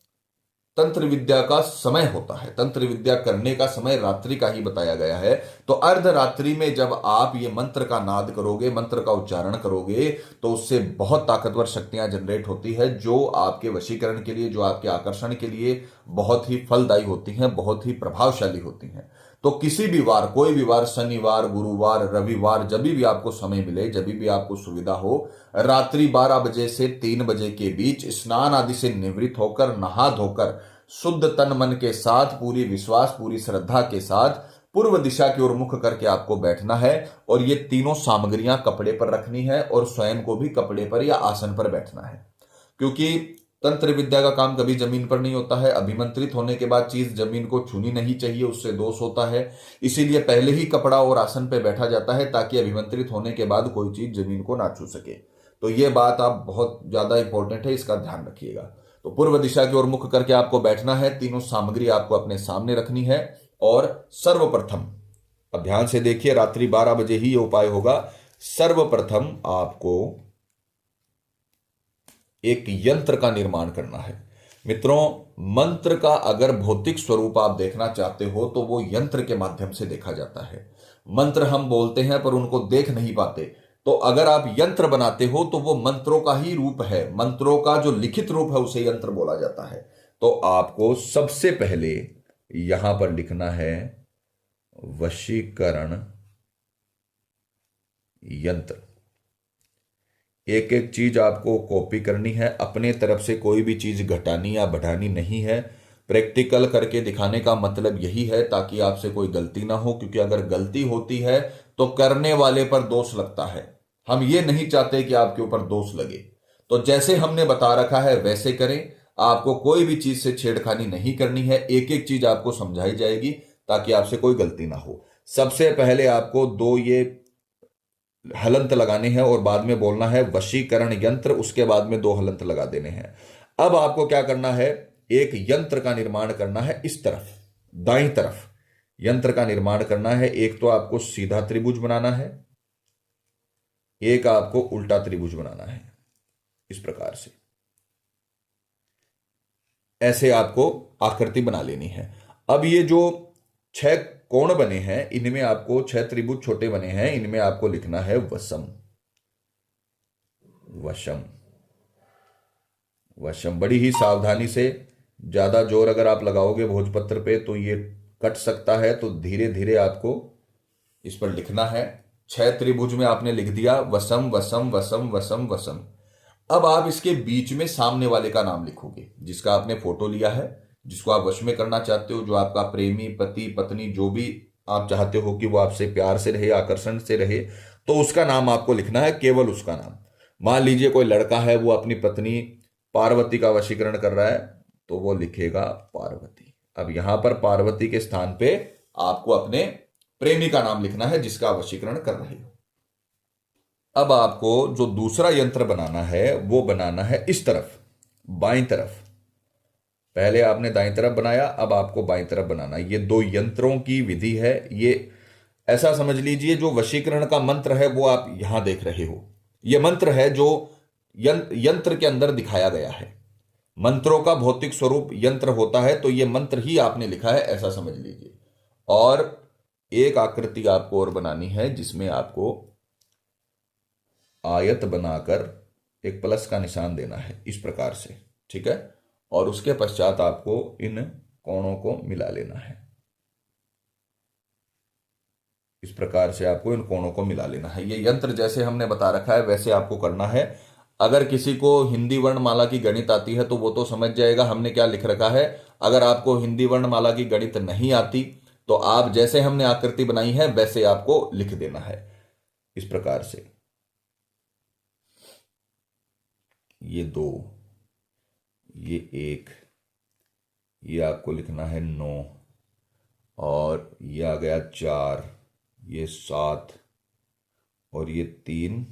तंत्र विद्या का समय होता है। तंत्र विद्या करने का समय रात्रि का ही बताया गया है। तो अर्धरात्रि में जब आप ये मंत्र का नाद करोगे, मंत्र का उच्चारण करोगे, तो उससे बहुत ताकतवर शक्तियां जनरेट होती है, जो आपके वशीकरण के लिए, जो आपके आकर्षण के लिए बहुत ही फलदायी होती हैं, बहुत ही प्रभावशाली होती हैं। तो किसी भी वार, कोई भी वार, शनिवार, गुरुवार, रविवार, जब भी आपको समय मिले, जब भी आपको सुविधा हो, रात्रि 12 बजे से 3 बजे के बीच स्नान आदि से निवृत्त होकर, नहा धोकर, शुद्ध तन मन के साथ, पूरी विश्वास, पूरी श्रद्धा के साथ पूर्व दिशा की ओर मुख करके आपको बैठना है। और ये तीनों सामग्रियां कपड़े पर रखनी है और स्वयं को भी कपड़े पर या आसन पर बैठना है, क्योंकि तंत्र विद्या का काम कभी जमीन पर नहीं होता है। अभिमंत्रित होने के बाद चीज जमीन को छूनी नहीं चाहिए, उससे दोष होता है। इसीलिए पहले ही कपड़ा और आसन पर बैठा जाता है, ताकि अभिमंत्रित होने के बाद कोई चीज जमीन को ना छू सके। तो ये बात आप बहुत ज्यादा इंपॉर्टेंट है, इसका ध्यान रखिएगा। तो पूर्व दिशा की ओर मुख करके आपको बैठना है, तीनों सामग्री आपको अपने सामने रखनी है। और सर्वप्रथम, अब ध्यान से देखिए, रात्रि 12 बजे ही ये उपाय होगा। सर्वप्रथम आपको एक यंत्र का निर्माण करना है। मित्रों, मंत्र का अगर भौतिक स्वरूप आप देखना चाहते हो तो वो यंत्र के माध्यम से देखा जाता है। मंत्र हम बोलते हैं पर उनको देख नहीं पाते। तो अगर आप यंत्र बनाते हो तो वो मंत्रों का ही रूप है, मंत्रों का जो लिखित रूप है उसे यंत्र बोला जाता है। तो आपको सबसे पहले यहां पर लिखना है वशीकरण यंत्र। एक एक चीज आपको कॉपी करनी है, अपने तरफ से कोई भी चीज घटानी या बढ़ानी नहीं है। प्रैक्टिकल करके दिखाने का मतलब यही है ताकि आपसे कोई गलती ना हो, क्योंकि अगर गलती होती है तो करने वाले पर दोष लगता है। हम ये नहीं चाहते कि आपके ऊपर दोष लगे। तो जैसे हमने बता रखा है वैसे करें। आपको कोई भी चीज से छेड़खानी नहीं करनी है, एक एक चीज आपको समझाई जाएगी ताकि आपसे कोई गलती ना हो। सबसे पहले आपको दो ये हलंत लगाने हैं और बाद में बोलना है वशीकरण यंत्र, उसके बाद में दो हलंत लगा देने हैं। अब आपको क्या करना है, एक यंत्र का निर्माण करना है। इस तरफ दाईं तरफ यंत्र का निर्माण करना है। एक तो आपको सीधा त्रिभुज बनाना है, एक आपको उल्टा त्रिभुज बनाना है। इस प्रकार से ऐसे आपको आकृति बना लेनी है। अब ये जो 6 कोण बने हैं, इनमें आपको 6 त्रिभुज छोटे बने हैं, इनमें आपको लिखना है वशम। वशम वशम बड़ी ही सावधानी से, ज्यादा जोर अगर आप लगाओगे भोजपत्र पे तो ये कट सकता है, तो धीरे धीरे आपको इस पर लिखना है। 6 त्रिभुज में आपने लिख दिया वशम वशम वशम वशम वशम। अब आप इसके बीच में सामने वाले का नाम लिखोगे, जिसका आपने फोटो लिया है, जिसको आप वश में करना चाहते हो, जो आपका प्रेमी, पति, पत्नी, जो भी आप चाहते हो कि वो आपसे प्यार से रहे, आकर्षण से रहे, तो उसका नाम आपको लिखना है, केवल उसका नाम। मान लीजिए कोई लड़का है, वो अपनी पत्नी पार्वती का वशीकरण कर रहा है, तो वो लिखेगा पार्वती। अब यहां पर पार्वती के स्थान पे आपको अपने प्रेमी का नाम लिखना है, जिसका वशीकरण कर रहे हो। अब आपको जो दूसरा यंत्र बनाना है वो बनाना है इस तरफ, बाईं तरफ। पहले आपने दाईं तरफ बनाया, अब आपको बाईं तरफ बनाना। ये 2 यंत्रों की विधि है। ये ऐसा समझ लीजिए, जो वशीकरण का मंत्र है वो आप यहां देख रहे हो, यह मंत्र है जो यंत्र के अंदर दिखाया गया है। मंत्रों का भौतिक स्वरूप यंत्र होता है, तो यह मंत्र ही आपने लिखा है, ऐसा समझ लीजिए। और एक आकृति आपको और बनानी है, जिसमें आपको आयत बनाकर एक प्लस का निशान देना है, इस प्रकार से, ठीक है। और उसके पश्चात आपको इन कोणों को मिला लेना है। इस प्रकार से आपको इन कोणों को मिला लेना है। ये यंत्र जैसे हमने बता रखा है वैसे आपको करना है। अगर किसी को हिंदी वर्णमाला की गणित आती है तो वो तो समझ जाएगा हमने क्या लिख रखा है। अगर आपको हिंदी वर्णमाला की गणित नहीं आती तो आप जैसे हमने आकृति बनाई है वैसे आपको लिख देना है, इस प्रकार से। ये 2, ये 1, ये आपको लिखना है 9, और ये आ गया 4, ये 7, और ये 3,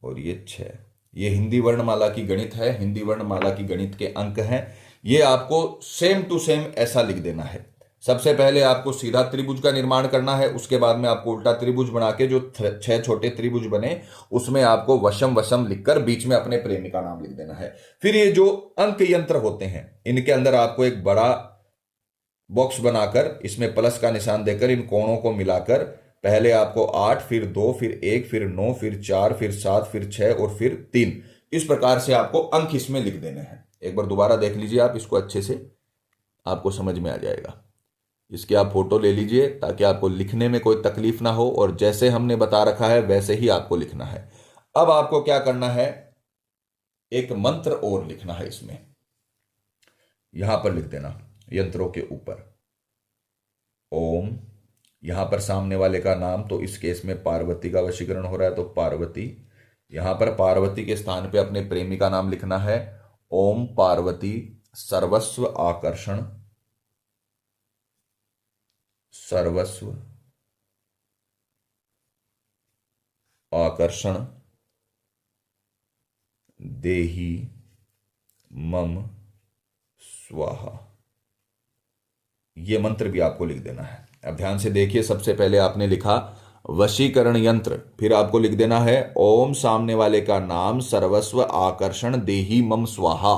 और ये 6। ये हिंदी वर्णमाला की गणित है, हिंदी वर्णमाला की गणित के अंक हैं। ये आपको सेम टू सेम ऐसा लिख देना है। सबसे पहले आपको सीधा त्रिभुज का निर्माण करना है, उसके बाद में आपको उल्टा त्रिभुज बना के जो 6 छोटे त्रिभुज बने उसमें आपको वशम वशम लिखकर बीच में अपने प्रेमी का नाम लिख देना है। फिर ये जो अंक यंत्र होते हैं, इनके अंदर आपको एक बड़ा बॉक्स बनाकर इसमें प्लस का निशान देकर इन कोणों को मिलाकर पहले आपको 8, फिर 2, फिर 1, फिर 9, फिर 4, फिर 7, फिर 6 और फिर 3, इस प्रकार से आपको अंक इसमें लिख देने हैं। एक बार दोबारा देख लीजिए आप इसको अच्छे से, आपको समझ में आ जाएगा। इसकी आप फोटो ले लीजिए ताकि आपको लिखने में कोई तकलीफ ना हो, और जैसे हमने बता रखा है वैसे ही आपको लिखना है। अब आपको क्या करना है, एक मंत्र और लिखना है इसमें, यहां पर लिख देना यंत्रों के ऊपर ओम। यहां पर सामने वाले का नाम, तो इस केस में पार्वती का वशीकरण हो रहा है तो पार्वती। यहां पर पार्वती के स्थान पे अपने प्रेमी का नाम लिखना है, ओम पार्वती सर्वस्व आकर्षण, सर्वस्व आकर्षण देही मम स्वाहा। ये मंत्र भी आपको लिख देना है। अब ध्यान से देखिए, सबसे पहले आपने लिखा वशीकरण यंत्र, फिर आपको लिख देना है ओम सामने वाले का नाम सर्वस्व आकर्षण देही मम स्वाहा।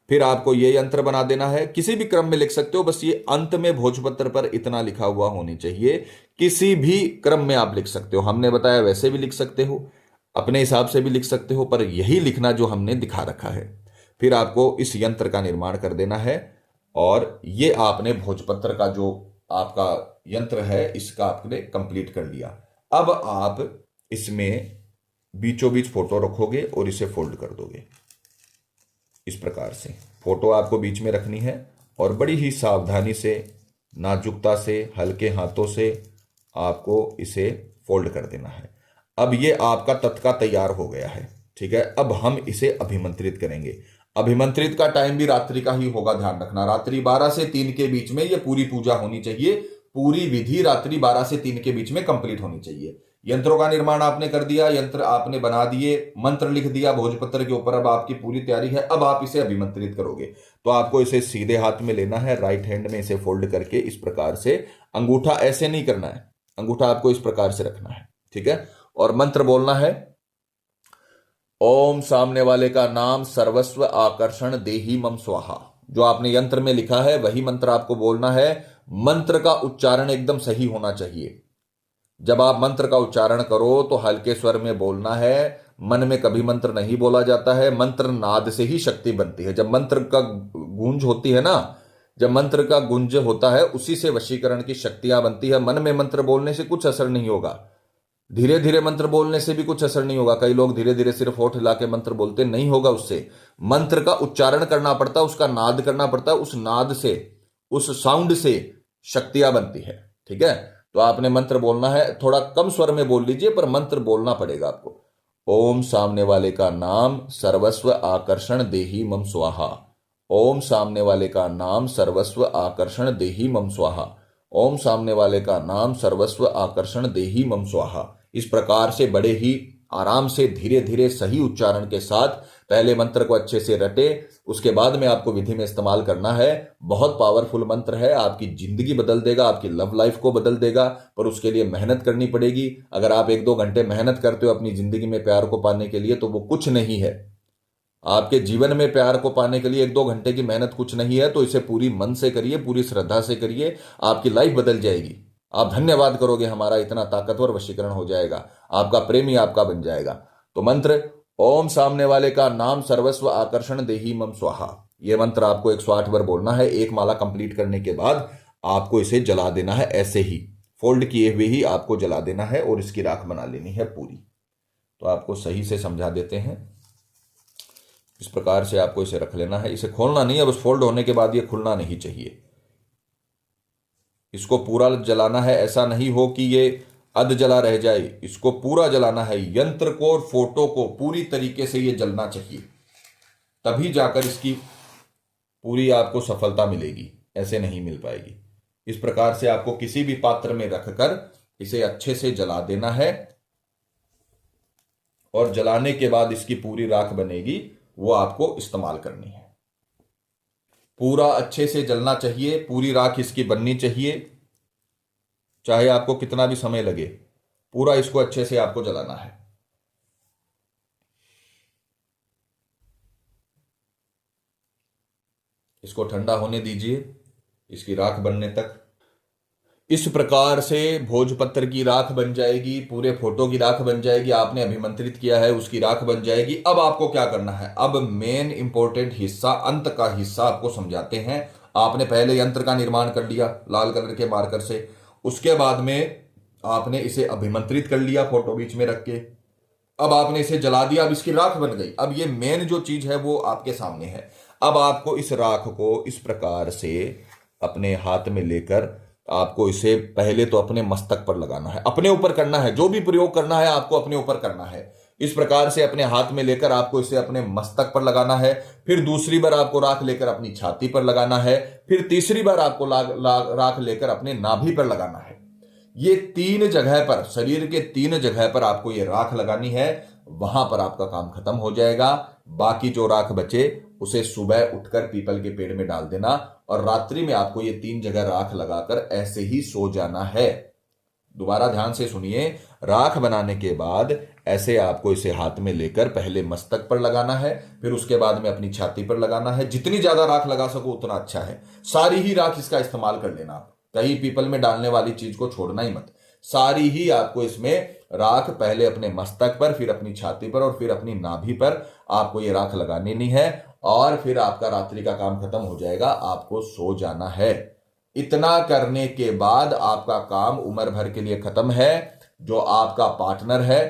फिर आपको ये यंत्र बना देना है, किसी भी क्रम में लिख सकते हो, बस ये अंत में भोजपत्र पर इतना लिखा हुआ होनी चाहिए। किसी भी क्रम में आप लिख सकते हो, हमने बताया वैसे भी लिख सकते हो, अपने हिसाब से भी लिख सकते हो, पर यही लिखना जो हमने दिखा रखा है। फिर आपको इस यंत्र का निर्माण कर देना है, और ये आपने भोजपत्र का जो आपका यंत्र है इसका आपने कंप्लीट कर लिया। अब आप इसमें बीचों बीच फोटो रखोगे और इसे फोल्ड कर दोगे। इस प्रकार से फोटो आपको बीच में रखनी है और बड़ी ही सावधानी से, नाजुकता से, हल्के हाथों से आपको इसे फोल्ड कर देना है। अब ये आपका तत्का तैयार हो गया है, ठीक है। अब हम इसे अभिमंत्रित करेंगे। अभिमंत्रित का टाइम भी रात्रि का ही होगा, ध्यान रखना। रात्रि 12 से 3 के बीच में ये पूरी पूजा होनी चाहिए। पूरी विधि रात्रि 12 से 3 के बीच में कंप्लीट होनी चाहिए। यंत्रों का निर्माण आपने कर दिया, यंत्र आपने बना दिए, मंत्र लिख दिया भोजपत्र के ऊपर। अब आपकी पूरी तैयारी है। अब आप इसे अभिमंत्रित करोगे तो आपको इसे सीधे हाथ में लेना है, राइट हैंड में इसे फोल्ड करके इस प्रकार से। अंगूठा ऐसे नहीं करना है, अंगूठा आपको इस प्रकार से रखना है, ठीक है। और मंत्र बोलना है, ओम सामने वाले का नाम सर्वस्व आकर्षण देही मम स्वाहा। जो आपने यंत्र में लिखा है वही मंत्र आपको बोलना है। मंत्र का उच्चारण एकदम सही होना चाहिए। जब आप मंत्र का उच्चारण करो तो हल्के स्वर में बोलना है, मन में कभी मंत्र नहीं बोला जाता है। मंत्र नाद से ही शक्ति बनती है। जब मंत्र का गूंज होती है ना, जब मंत्र का गुंज होता है उसी से वशीकरण की शक्तियां बनती है। मन में मंत्र बोलने से कुछ असर नहीं होगा, धीरे धीरे मंत्र बोलने से भी कुछ असर नहीं होगा। कई लोग धीरे धीरे सिर्फ होठ हिला के मंत्र बोलते, नहीं होगा उससे। मंत्र का उच्चारण करना पड़ता है, उसका नाद करना पड़ता है। उस नाद से, उस साउंड से शक्तियां बनती है, ठीक है। तो आपने मंत्र बोलना है, थोड़ा कम स्वर में बोल लीजिए पर मंत्र बोलना पड़ेगा आपको। ओम सामने वाले का नाम सर्वस्व आकर्षण देही मम स्वाहा। ओम सामने वाले का नाम सर्वस्व आकर्षण देही मम स्वाहा। ओम सामने वाले का नाम सर्वस्व आकर्षण देही मम स्वाहा। इस प्रकार से बड़े ही आराम से, धीरे धीरे, सही उच्चारण के साथ पहले मंत्र को अच्छे से रटे, उसके बाद में आपको विधि में इस्तेमाल करना है। बहुत पावरफुल मंत्र है, आपकी जिंदगी बदल देगा, आपकी लव लाइफ को बदल देगा। पर उसके लिए मेहनत करनी पड़ेगी। अगर आप 1-2 घंटे मेहनत करते हो अपनी जिंदगी में प्यार को पाने के लिए तो वो कुछ नहीं है। आपके जीवन में प्यार को पाने के लिए 1-2 घंटे की मेहनत कुछ नहीं है। तो इसे पूरी मन से करिए, पूरी श्रद्धा से करिए, आपकी लाइफ बदल जाएगी। आप धन्यवाद करोगे, हमारा इतना ताकतवर वशीकरण हो जाएगा, आपका प्रेमी आपका बन जाएगा। तो मंत्र, ओम सामने वाले का नाम सर्वस्व आकर्षण देही मम स्वाहा। यह मंत्र आपको 108 बार बोलना है। एक माला कंप्लीट करने के बाद आपको इसे जला देना है, ऐसे ही फोल्ड किए हुए ही आपको जला देना है और इसकी राख बना लेनी है पूरी। तो आपको सही से समझा देते हैं। इस प्रकार से आपको इसे रख लेना है, इसे खोलना नहीं है, बस फोल्ड होने के बाद ये खुलना नहीं चाहिए। इसको पूरा जलाना है, ऐसा नहीं हो कि ये अध जला रह जाए। इसको पूरा जलाना है, यंत्र को और फोटो को पूरी तरीके से ये जलना चाहिए, तभी जाकर इसकी पूरी आपको सफलता मिलेगी, ऐसे नहीं मिल पाएगी। इस प्रकार से आपको किसी भी पात्र में रखकर इसे अच्छे से जला देना है और जलाने के बाद इसकी पूरी राख बनेगी, वो आपको इस्तेमाल करनी है। पूरा अच्छे से जलना चाहिए, पूरी राख इसकी बननी चाहिए, चाहे आपको कितना भी समय लगे, पूरा इसको अच्छे से आपको जलाना है। इसको ठंडा होने दीजिए, इसकी राख बनने तक। इस प्रकार से भोजपत्र की राख बन जाएगी, पूरे फोटो की राख बन जाएगी, आपने अभिमंत्रित किया है उसकी राख बन जाएगी। अब आपको क्या करना है, अब मेन इंपॉर्टेंट हिस्सा, अंत का हिस्सा आपको समझाते हैं। आपने पहले यंत्र का निर्माण कर लिया लाल कलर के मार्कर से, उसके बाद में आपने इसे अभिमंत्रित कर लिया फोटो बीच में रख के, अब आपने इसे जला दिया, अब इसकी राख बन गई। अब ये मेन जो चीज है वो आपके सामने है। अब आपको इस राख को इस प्रकार से अपने हाथ में लेकर आपको इसे पहले तो अपने मस्तक पर लगाना है, अपने ऊपर करना है। जो भी प्रयोग करना है आपको अपने ऊपर करना है। इस प्रकार से अपने हाथ में लेकर आपको इसे अपने मस्तक पर लगाना है। फिर दूसरी बार आपको राख लेकर अपनी छाती पर लगाना है। फिर तीसरी बार आपको राख लेकर अपने नाभि पर लगाना है। ये 3 जगह पर, शरीर के 3 जगह पर आपको ये राख लगानी है। वहां पर आपका काम खत्म हो जाएगा। बाकी जो राख बचे उसे सुबह उठकर पीपल के पेड़ में डाल देना और रात्रि में आपको ये 3 जगह राख लगाकर ऐसे ही सो जाना है। दोबारा ध्यान से सुनिए, राख बनाने के बाद ऐसे आपको इसे हाथ में लेकर पहले मस्तक पर लगाना है, फिर उसके बाद में अपनी छाती पर लगाना है। जितनी ज्यादा राख लगा सको उतना अच्छा है। सारी ही राख इसका इस्तेमाल कर लेना आप, कहीं पीपल में डालने वाली चीज को छोड़ना ही मत। सारी ही आपको इसमें राख पहले अपने मस्तक पर, फिर अपनी छाती पर और फिर अपनी नाभि पर आपको ये राख लगानी नहीं है और फिर आपका रात्रि का काम खत्म हो जाएगा, आपको सो जाना है। इतना करने के बाद आपका काम उम्र भर के लिए खत्म है। जो आपका पार्टनर है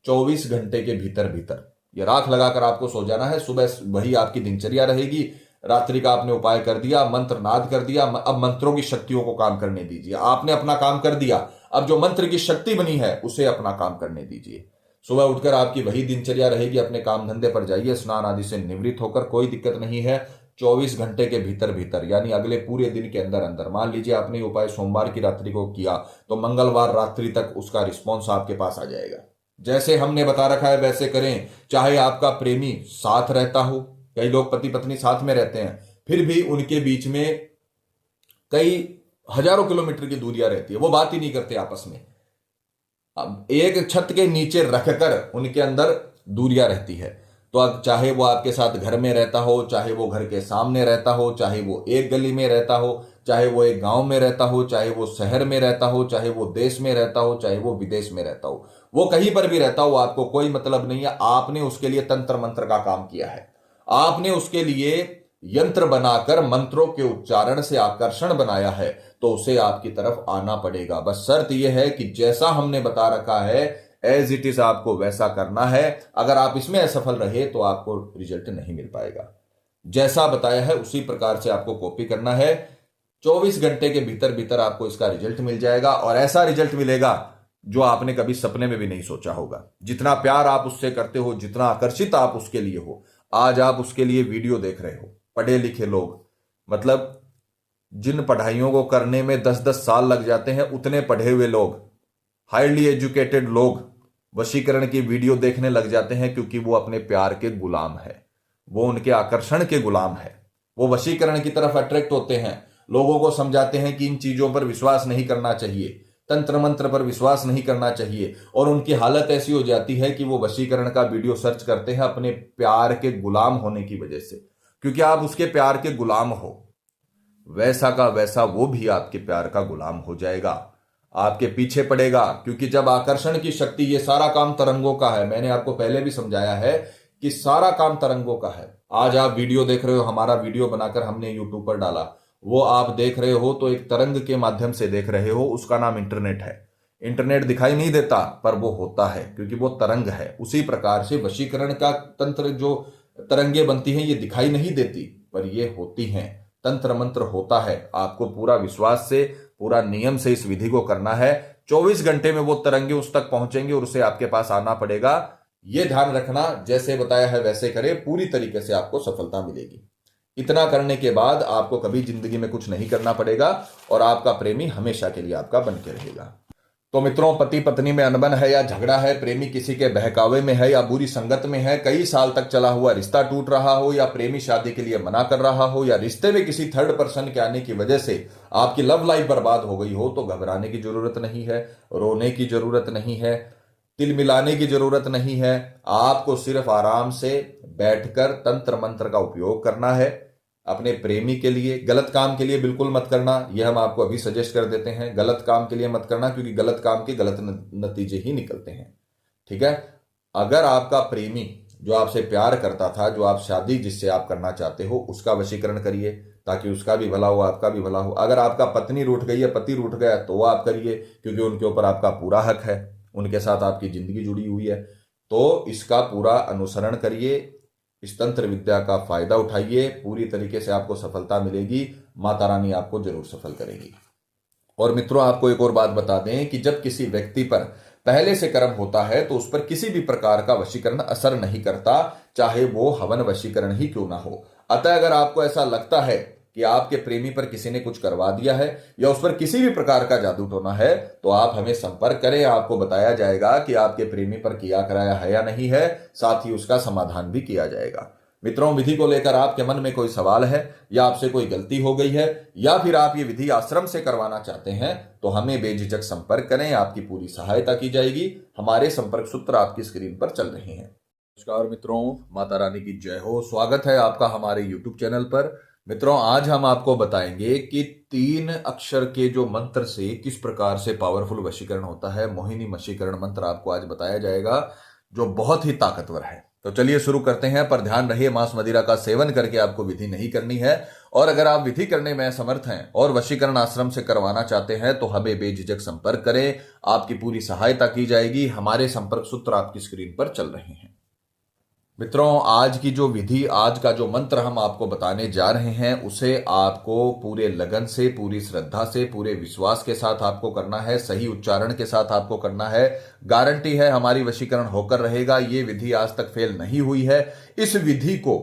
24 घंटे के भीतर भीतर ये राख लगाकर आपको सो जाना है। सुबह वही आपकी दिनचर्या रहेगी। रात्रि का आपने उपाय कर दिया, मंत्र नाद कर दिया, अब मंत्रों की शक्तियों को काम करने दीजिए। आपने अपना काम कर दिया, अब जो मंत्र की शक्ति बनी है उसे अपना काम करने दीजिए। सुबह उठकर आपकी वही दिनचर्या रहेगी, अपने काम धंधे पर जाइए, स्नान आदि से निवृत्त होकर, कोई दिक्कत नहीं है। 24 घंटे के भीतर भीतर यानी अगले पूरे दिन के अंदर अंदर, मान लीजिए आपने ये उपाय सोमवार की रात्रि को किया तो मंगलवार रात्रि तक उसका रिस्पॉन्स आपके पास आ जाएगा। जैसे हमने बता रखा है वैसे करें। चाहे आपका प्रेमी साथ रहता हो, कई लोग पति पत्नी साथ में रहते हैं, फिर भी उनके बीच में कई हजारों किलोमीटर की दूरियां रहती है, वो बात ही नहीं करते आपस में। अब एक छत के नीचे रखकर उनके अंदर दूरियां रहती है। तो अब चाहे वो आपके साथ घर में रहता हो, चाहे वो घर के सामने रहता हो, चाहे वो एक गली में रहता हो, चाहे वो एक गांव में रहता हो, चाहे वो शहर में रहता हो, चाहे वो देश में रहता हो, चाहे वो विदेश में रहता हो, वो कहीं पर भी रहता हो, आपको कोई मतलब नहीं है। आपने उसके लिए तंत्र मंत्र का काम किया है। आपने उसके लिए यंत्र बनाकर मंत्रों के उच्चारण से आकर्षण बनाया है, तो उसे आपकी तरफ आना पड़ेगा। बस शर्त यह है कि जैसा हमने बता रखा है एज इट इज आपको वैसा करना है। अगर आप इसमें असफल रहे तो आपको रिजल्ट नहीं मिल पाएगा। जैसा बताया है उसी प्रकार से आपको कॉपी करना है। 24 घंटे के भीतर भीतर आपको इसका रिजल्ट मिल जाएगा, और ऐसा रिजल्ट मिलेगा जो आपने कभी सपने में भी नहीं सोचा होगा। जितना प्यार आप उससे करते हो, जितना आकर्षित आप उसके लिए हो, आज आप उसके लिए वीडियो देख रहे हो। पढ़े लिखे लोग, मतलब जिन पढ़ाइयों को करने में 10-10 साल लग जाते हैं, उतने पढ़े हुए लोग, हाईली एजुकेटेड लोग वशीकरण की वीडियो देखने लग जाते हैं, क्योंकि वो अपने प्यार के गुलाम है, वो उनके आकर्षण के गुलाम है। वो वशीकरण की तरफ अट्रैक्ट होते हैं, लोगों को समझाते हैं कि इन चीजों पर विश्वास नहीं करना चाहिए, तंत्र मंत्र पर विश्वास नहीं करना चाहिए, और उनकी हालत ऐसी हो जाती है कि वो वशीकरण का वीडियो सर्च करते हैं अपने प्यार के गुलाम होने की वजह से। क्योंकि आप उसके प्यार के गुलाम हो, वैसा का वैसा वो भी आपके प्यार का गुलाम हो जाएगा, आपके पीछे पड़ेगा। क्योंकि जब आकर्षण की शक्ति, ये सारा काम तरंगों का है। मैंने आपको पहले भी समझाया है कि सारा काम तरंगों का है। आज आप वीडियो देख रहे हो, हमारा वीडियो बनाकर हमने यूट्यूब पर डाला, वो आप देख रहे हो तो एक तरंग के माध्यम से देख रहे हो, उसका नाम इंटरनेट है। इंटरनेट दिखाई नहीं देता पर वो होता है, क्योंकि वो तरंग है। उसी प्रकार से वशीकरण का तंत्र, जो तरंगे बनती हैं, ये दिखाई नहीं देती पर ये होती हैं। तंत्र मंत्र होता है। आपको पूरा विश्वास से, पूरा नियम से इस विधि को करना है। 24 घंटे में वो तरंगे उस तक पहुंचेंगे और उसे आपके पास आना पड़ेगा। ये ध्यान रखना, जैसे बताया है वैसे करें, पूरी तरीके से आपको सफलता मिलेगी। इतना करने के बाद आपको कभी जिंदगी में कुछ नहीं करना पड़ेगा, और आपका प्रेमी हमेशा के लिए आपका बन के रहेगा। तो मित्रों, पति पत्नी में अनबन है या झगड़ा है, प्रेमी किसी के बहकावे में है या बुरी संगत में है, कई साल तक चला हुआ रिश्ता टूट रहा हो, या प्रेमी शादी के लिए मना कर रहा हो, या रिश्ते में किसी थर्ड पर्सन के आने की वजह से आपकी लव लाइफ बर्बाद हो गई हो, तो घबराने की जरूरत नहीं है, रोने की जरूरत नहीं है, तिल मिलाने की जरूरत नहीं है। आपको सिर्फ आराम से बैठकर तंत्र मंत्र का उपयोग करना है। अपने प्रेमी के लिए, गलत काम के लिए बिल्कुल मत करना, यह हम आपको अभी सजेस्ट कर देते हैं। गलत काम के लिए मत करना, क्योंकि गलत काम के गलत नतीजे ही निकलते हैं। ठीक है। अगर आपका प्रेमी जो आपसे प्यार करता था, जो आप शादी जिससे आप करना चाहते हो, उसका वशीकरण करिए, ताकि उसका भी भला हो, आपका भी भला हो। अगर आपका पत्नी रूठ गई है, पति रूठ गया, तो आप करिए, क्योंकि उनके ऊपर आपका पूरा हक है, उनके साथ आपकी जिंदगी जुड़ी हुई है। तो इसका पूरा अनुसरण करिए, इस तंत्र विद्या का फायदा उठाइए, पूरी तरीके से आपको सफलता मिलेगी। माता रानी आपको जरूर सफल करेगी। और मित्रों, आपको एक और बात बता दें कि जब किसी व्यक्ति पर पहले से कर्म होता है तो उस पर किसी भी प्रकार का वशीकरण असर नहीं करता, चाहे वो हवन वशीकरण ही क्यों ना हो। अतः अगर आपको ऐसा लगता है कि आपके प्रेमी पर किसी ने कुछ करवा दिया है या उस पर किसी भी प्रकार का जादू टोना है, तो आप हमें संपर्क करें। आपको बताया जाएगा कि आपके प्रेमी पर किया कराया है या नहीं है, साथ ही उसका समाधान भी किया जाएगा। मित्रों, विधि को लेकर आपके मन में कोई सवाल है, या आपसे कोई गलती हो गई है, या फिर आप ये विधि आश्रम से करवाना चाहते हैं, तो हमें बेझिझक संपर्क करें। आपकी पूरी सहायता की जाएगी। हमारे संपर्क सूत्र आपकी स्क्रीन पर चल रहे हैं। नमस्कार मित्रों, माता रानी की जय हो। स्वागत है आपका हमारे यूट्यूब चैनल पर। मित्रों, आज हम आपको बताएंगे कि 3 अक्षर के जो मंत्र से किस प्रकार से पावरफुल वशीकरण होता है। मोहिनी वशीकरण मंत्र आपको आज बताया जाएगा, जो बहुत ही ताकतवर है। तो चलिए शुरू करते हैं, पर ध्यान रहे मांस मदिरा का सेवन करके आपको विधि नहीं करनी है। और अगर आप विधि करने में असमर्थ हैं और वशीकरण आश्रम से करवाना चाहते हैं तो हमें बेझिझक संपर्क करें, आपकी पूरी सहायता की जाएगी। हमारे संपर्क सूत्र आपकी स्क्रीन पर चल रहे हैं। मित्रों, आज की जो विधि, आज का जो मंत्र हम आपको बताने जा रहे हैं, उसे आपको पूरे लगन से, पूरी श्रद्धा से, पूरे विश्वास के साथ आपको करना है। सही उच्चारण के साथ आपको करना है। गारंटी है हमारी वशीकरण होकर रहेगा। ये विधि आज तक फेल नहीं हुई है। इस विधि को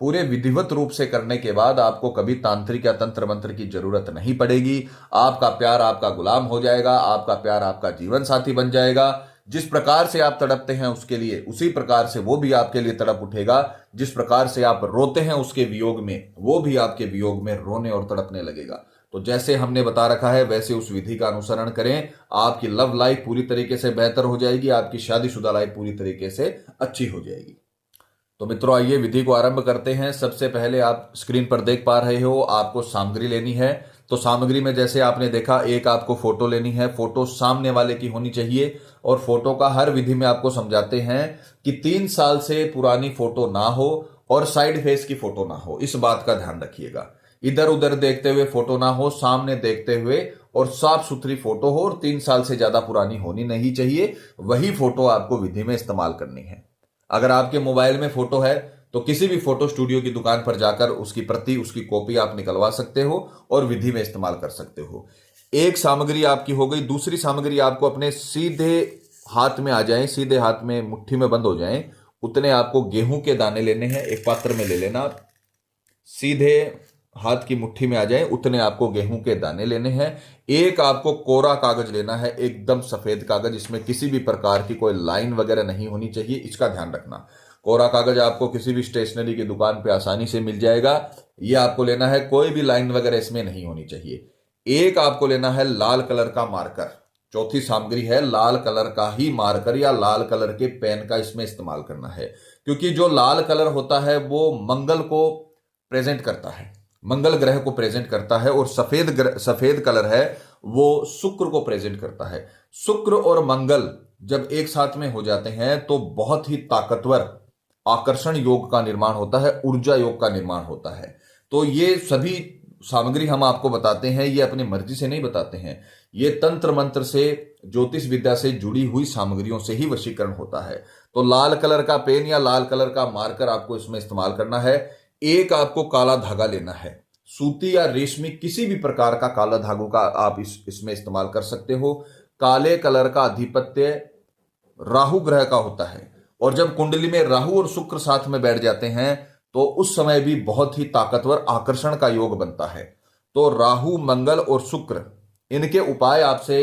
पूरे विधिवत रूप से करने के बाद आपको कभी तांत्रिक या तंत्र मंत्र की जरूरत नहीं पड़ेगी। आपका प्यार आपका गुलाम हो जाएगा, आपका प्यार आपका जीवन साथी बन जाएगा। जिस प्रकार से आप तड़पते हैं उसके लिए, उसी प्रकार से वो भी आपके लिए तड़प उठेगा। जिस प्रकार से आप रोते हैं उसके वियोग में, वो भी आपके वियोग में रोने और तड़पने लगेगा। तो जैसे हमने बता रखा है वैसे उस विधि का अनुसरण करें। आपकी लव लाइफ पूरी तरीके से बेहतर हो जाएगी, आपकी शादीशुदा लाइफ पूरी तरीके से अच्छी हो जाएगी। तो मित्रों, आइए विधि को आरंभ करते हैं। सबसे पहले आप स्क्रीन पर देख पा रहे हो, आपको सामग्री लेनी है। तो सामग्री में जैसे आपने देखा, एक आपको फोटो लेनी है। फोटो सामने वाले की होनी चाहिए। और फोटो का हर विधि में आपको समझाते हैं कि 3 साल से पुरानी फोटो ना हो और साइड फेस की फोटो ना हो। इस बात का ध्यान रखिएगा। इधर उधर देखते हुए फोटो ना हो, सामने देखते हुए और साफ सुथरी फोटो हो, और 3 साल से ज्यादा पुरानी होनी नहीं चाहिए। वही फोटो आपको विधि में इस्तेमाल करनी है। अगर आपके मोबाइल में फोटो है तो किसी भी फोटो स्टूडियो की दुकान पर जाकर उसकी प्रति, उसकी कॉपी आप निकलवा सकते हो और विधि में इस्तेमाल कर सकते हो। एक सामग्री आपकी हो गई। दूसरी सामग्री आपको अपने सीधे हाथ में आ जाए, सीधे हाथ में मुट्ठी में बंद हो जाए, उतने आपको गेहूं के दाने लेने हैं। एक पात्र में ले लेना, सीधे हाथ की मुट्ठी में आ जाए उतने आपको गेहूं के दाने लेने हैं। एक आपको कोरा कागज लेना है, एकदम सफेद कागज, इसमें किसी भी प्रकार की कोई लाइन वगैरह नहीं होनी चाहिए। इसका ध्यान रखना। कोरा कागज आपको किसी भी स्टेशनरी की दुकान पे आसानी से मिल जाएगा। यह आपको लेना है, कोई भी लाइन वगैरह इसमें नहीं होनी चाहिए। एक आपको लेना है लाल कलर का मार्कर। चौथी सामग्री है लाल कलर का ही मार्कर या लाल कलर के पेन का इसमें इस्तेमाल करना है, क्योंकि जो लाल कलर होता है वो मंगल को प्रेजेंट करता है, मंगल ग्रह को प्रेजेंट करता है। और सफेद कलर है वो शुक्र को प्रेजेंट करता है। शुक्र और मंगल जब एक साथ में हो जाते हैं तो बहुत ही ताकतवर आकर्षण योग का निर्माण होता है, ऊर्जा योग का निर्माण होता है। तो ये सभी सामग्री हम आपको बताते हैं, ये अपनी मर्जी से नहीं बताते हैं। ये तंत्र मंत्र से, ज्योतिष विद्या से जुड़ी हुई सामग्रियों से ही वशीकरण होता है। तो लाल कलर का पेन या लाल कलर का मार्कर आपको इसमें इस्तेमाल करना है। एक आपको काला धागा लेना है। सूती या रेशमी किसी भी प्रकार का काला धागों का आप इसमें इस्तेमाल कर सकते हो। काले कलर का अधिपत्य राहु ग्रह का होता है, और जब कुंडली में राहु और शुक्र साथ में बैठ जाते हैं तो उस समय भी बहुत ही ताकतवर आकर्षण का योग बनता है। तो राहु, मंगल और शुक्र, इनके उपाय आपसे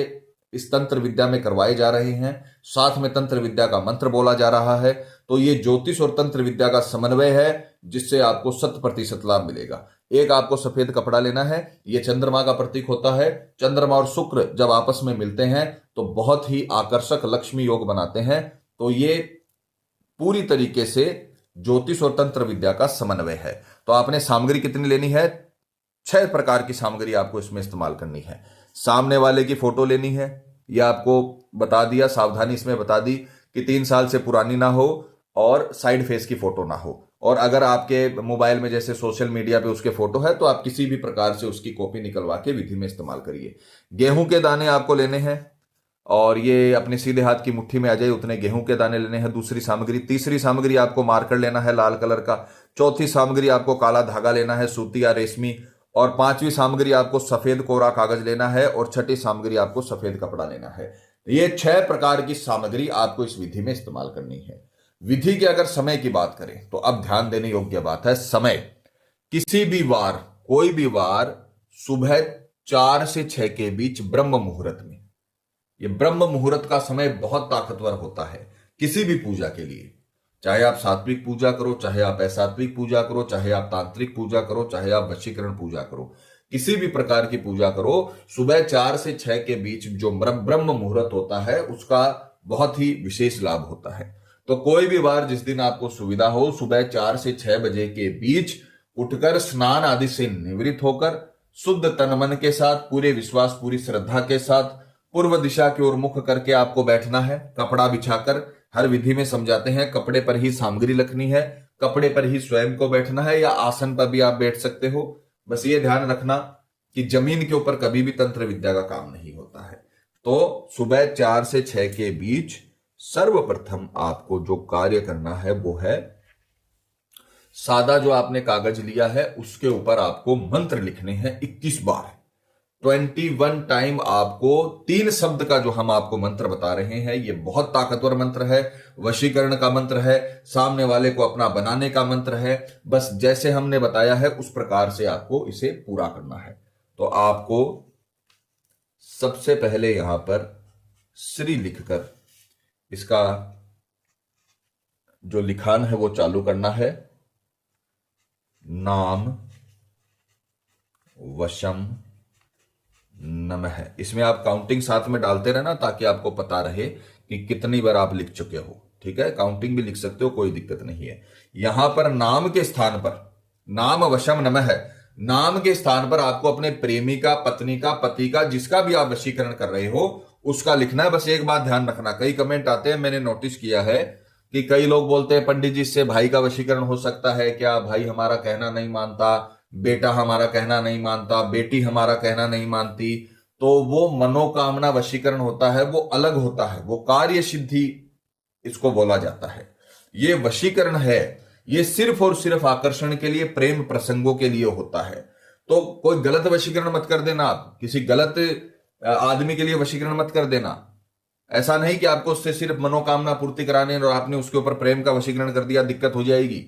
इस तंत्र विद्या में करवाए जा रहे हैं। साथ में तंत्र विद्या का मंत्र बोला जा रहा है। तो ये ज्योतिष और तंत्र विद्या का समन्वय है जिससे आपको 100% लाभ मिलेगा। एक आपको सफेद कपड़ा लेना है। यह चंद्रमा का प्रतीक होता है। चंद्रमा और शुक्र जब आपस में मिलते हैं तो बहुत ही आकर्षक लक्ष्मी योग बनाते हैं। तो ये पूरी तरीके से ज्योतिष और तंत्र विद्या का समन्वय है। तो आपने सामग्री कितनी लेनी है? 6 प्रकार की सामग्री आपको इसमें इस्तेमाल करनी है। सामने वाले की फोटो लेनी है, यह आपको बता दिया, सावधानी इसमें बता दी कि 3 साल से पुरानी ना हो और साइड फेस की फोटो ना हो। और अगर आपके मोबाइल में जैसे सोशल मीडिया पे उसके फोटो है तो आप किसी भी प्रकार से उसकी कॉपी निकलवा के विधि में इस्तेमाल करिए। गेहूं के दाने आपको लेने हैं और ये अपने सीधे हाथ की मुट्ठी में आ जाए उतने गेहूं के दाने लेने हैं। दूसरी सामग्री। तीसरी सामग्री आपको मार्कर लेना है लाल कलर का। चौथी सामग्री आपको काला धागा लेना है, सूती या रेशमी। और 5वीं सामग्री आपको सफेद कोरा कागज लेना है। और 6ठी सामग्री आपको सफेद कपड़ा लेना है। ये 6 प्रकार की सामग्री आपको इस विधि में इस्तेमाल करनी है। विधि के अगर समय की बात करें तो अब ध्यान देने योग्य बात है समय। किसी भी वार, कोई भी वार सुबह 4 से 6 के बीच ब्रह्म मुहूर्त में, ये ब्रह्म मुहूर्त का समय बहुत ताकतवर होता है किसी भी पूजा के लिए। चाहे आप सात्विक पूजा करो, चाहे आप असात्विक पूजा करो, चाहे आप तांत्रिक पूजा करो, चाहे आप वशीकरण पूजा करो, किसी भी प्रकार की पूजा करो, सुबह 4 से 6 के बीच जो ब्रह्म मुहूर्त होता है उसका बहुत ही विशेष लाभ होता है। तो कोई भी बार जिस दिन आपको सुविधा हो, सुबह 4 से 6 बजे के बीच उठकर स्नान आदि से निवृत्त होकर शुद्ध तन मन के साथ, पूरे विश्वास, पूरी श्रद्धा के साथ पूर्व दिशा की ओर मुख करके आपको बैठना है। कपड़ा बिछाकर हर विधि में समझाते हैं कपड़े पर ही सामग्री रखनी है, कपड़े पर ही स्वयं को बैठना है, या आसन पर भी आप बैठ सकते हो। बस ये ध्यान रखना कि जमीन के ऊपर कभी भी तंत्र विद्या का काम नहीं होता है। तो सुबह 4 से 6 के बीच सर्वप्रथम आपको जो कार्य करना है वो है, सादा जो आपने कागज लिया है उसके ऊपर आपको मंत्र लिखने हैं 21 बार, 21 टाइम। आपको 3 शब्द का जो हम आपको मंत्र बता रहे हैं ये बहुत ताकतवर मंत्र है, वशीकरण का मंत्र है, सामने वाले को अपना बनाने का मंत्र है। बस जैसे हमने बताया है उस प्रकार से आपको इसे पूरा करना है। तो आपको सबसे पहले यहां पर श्री लिखकर इसका जो लिखान है वो चालू करना है। नाम वशम नमः। इसमें आप काउंटिंग साथ में डालते रहना ताकि आपको पता रहे कि कितनी बार आप लिख चुके हो। ठीक है, काउंटिंग भी लिख सकते हो, कोई दिक्कत नहीं है। यहां पर नाम के स्थान पर, नाम वशम नमः, नाम के स्थान पर आपको अपने प्रेमी का, पत्नी का, पति का, जिसका भी आप वशीकरण कर रहे हो उसका लिखना है। बस एक बात ध्यान रखना, कई कमेंट आते हैं, मैंने नोटिस किया है कि कई लोग बोलते हैं पंडित जी इससे भाई का वशीकरण हो सकता है क्या? भाई हमारा कहना नहीं मानता, बेटा हमारा कहना नहीं मानता, बेटी हमारा कहना नहीं मानती। तो वो मनोकामना वशीकरण होता है, वो अलग होता है, वो कार्य सिद्धि इसको बोला जाता है। ये वशीकरण है, ये सिर्फ और सिर्फ आकर्षण के लिए, प्रेम प्रसंगों के लिए होता है। तो कोई गलत वशीकरण मत कर देना, आप किसी गलत आदमी के लिए वशीकरण मत कर देना। ऐसा नहीं कि आपको उससे सिर्फ मनोकामना पूर्ति कराने और आपने उसके ऊपर प्रेम का वशीकरण कर दिया, दिक्कत हो जाएगी।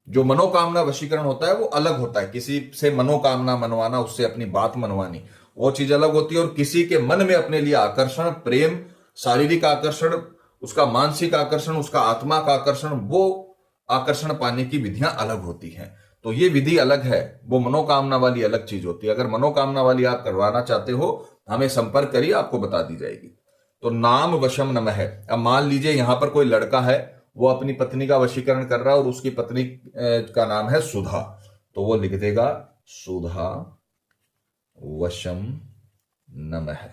जो मनोकामना वशीकरण होता है वो अलग होता है, किसी से मनोकामना मनवाना, उससे अपनी बात मनवानी, वो चीज अलग होती है। और किसी के मन में अपने लिए आकर्षण, प्रेम, शारीरिक आकर्षण, उसका मानसिक आकर्षण, उसका आत्मा का आकर्षण, वो आकर्षण पाने की विधियां अलग होती हैं। तो ये विधि अलग है, वो मनोकामना वाली अलग चीज होती है। अगर मनोकामना वाली आप करवाना चाहते हो हमें संपर्क करिए, आपको बता दी जाएगी। तो नाम वशम नमः है। अब मान लीजिए यहां पर कोई लड़का है, वो अपनी पत्नी का वशीकरण कर रहा है और उसकी पत्नी का नाम है सुधा, तो वो लिख देगा सुधा वशम नमः।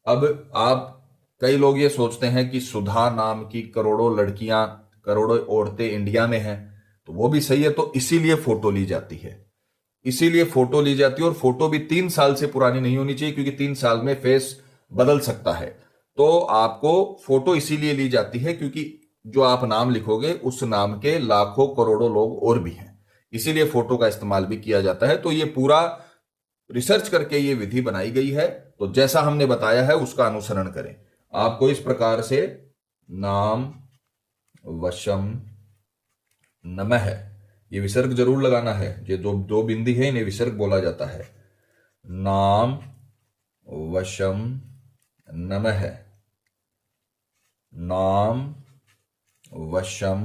अब आप, कई लोग ये सोचते हैं कि सुधा नाम की करोड़ों लड़कियां, करोड़ों औरतें इंडिया में हैं, तो वो भी सही है। तो इसीलिए फोटो ली जाती है, इसीलिए फोटो ली जाती है। और फोटो भी 3 साल से पुरानी नहीं होनी चाहिए, क्योंकि 3 साल में फेस बदल सकता है। तो आपको फोटो इसीलिए ली जाती है क्योंकि जो आप नाम लिखोगे उस नाम के लाखों करोड़ों लोग और भी हैं, इसीलिए फोटो का इस्तेमाल भी किया जाता है। तो ये पूरा रिसर्च करके ये विधि बनाई गई है। तो जैसा हमने बताया है उसका अनुसरण करें। आपको इस प्रकार से नाम वशम नमः, ये विसर्ग जरूर लगाना है, ये जो 2 बिंदी है इन्हें विसर्ग बोला जाता है। नाम वशम नमः, नाम वशम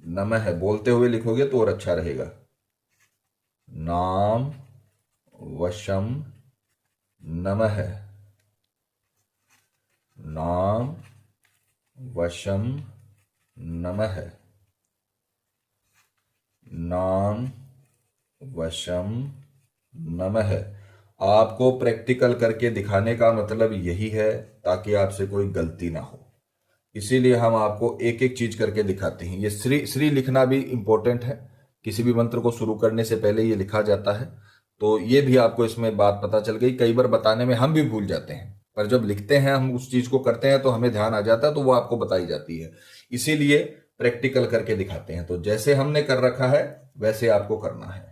नमः बोलते हुए लिखोगे तो और अच्छा रहेगा। नाम वशम नमः, नाम वशम नमः, नाम वशम नमः। आपको प्रैक्टिकल करके दिखाने का मतलब यही है ताकि आपसे कोई गलती ना हो, इसीलिए हम आपको एक एक चीज करके दिखाते हैं। ये श्री श्री लिखना भी इंपॉर्टेंट है, किसी भी मंत्र को शुरू करने से पहले ये लिखा जाता है। तो ये भी आपको इसमें बात पता चल गई। कई बार बताने में हम भी भूल जाते हैं, पर जब लिखते हैं, हम उस चीज को करते हैं तो हमें ध्यान आ जाता है, तो वो आपको बताई जाती है। इसीलिए प्रैक्टिकल करके दिखाते हैं। तो जैसे हमने कर रखा है वैसे आपको करना है।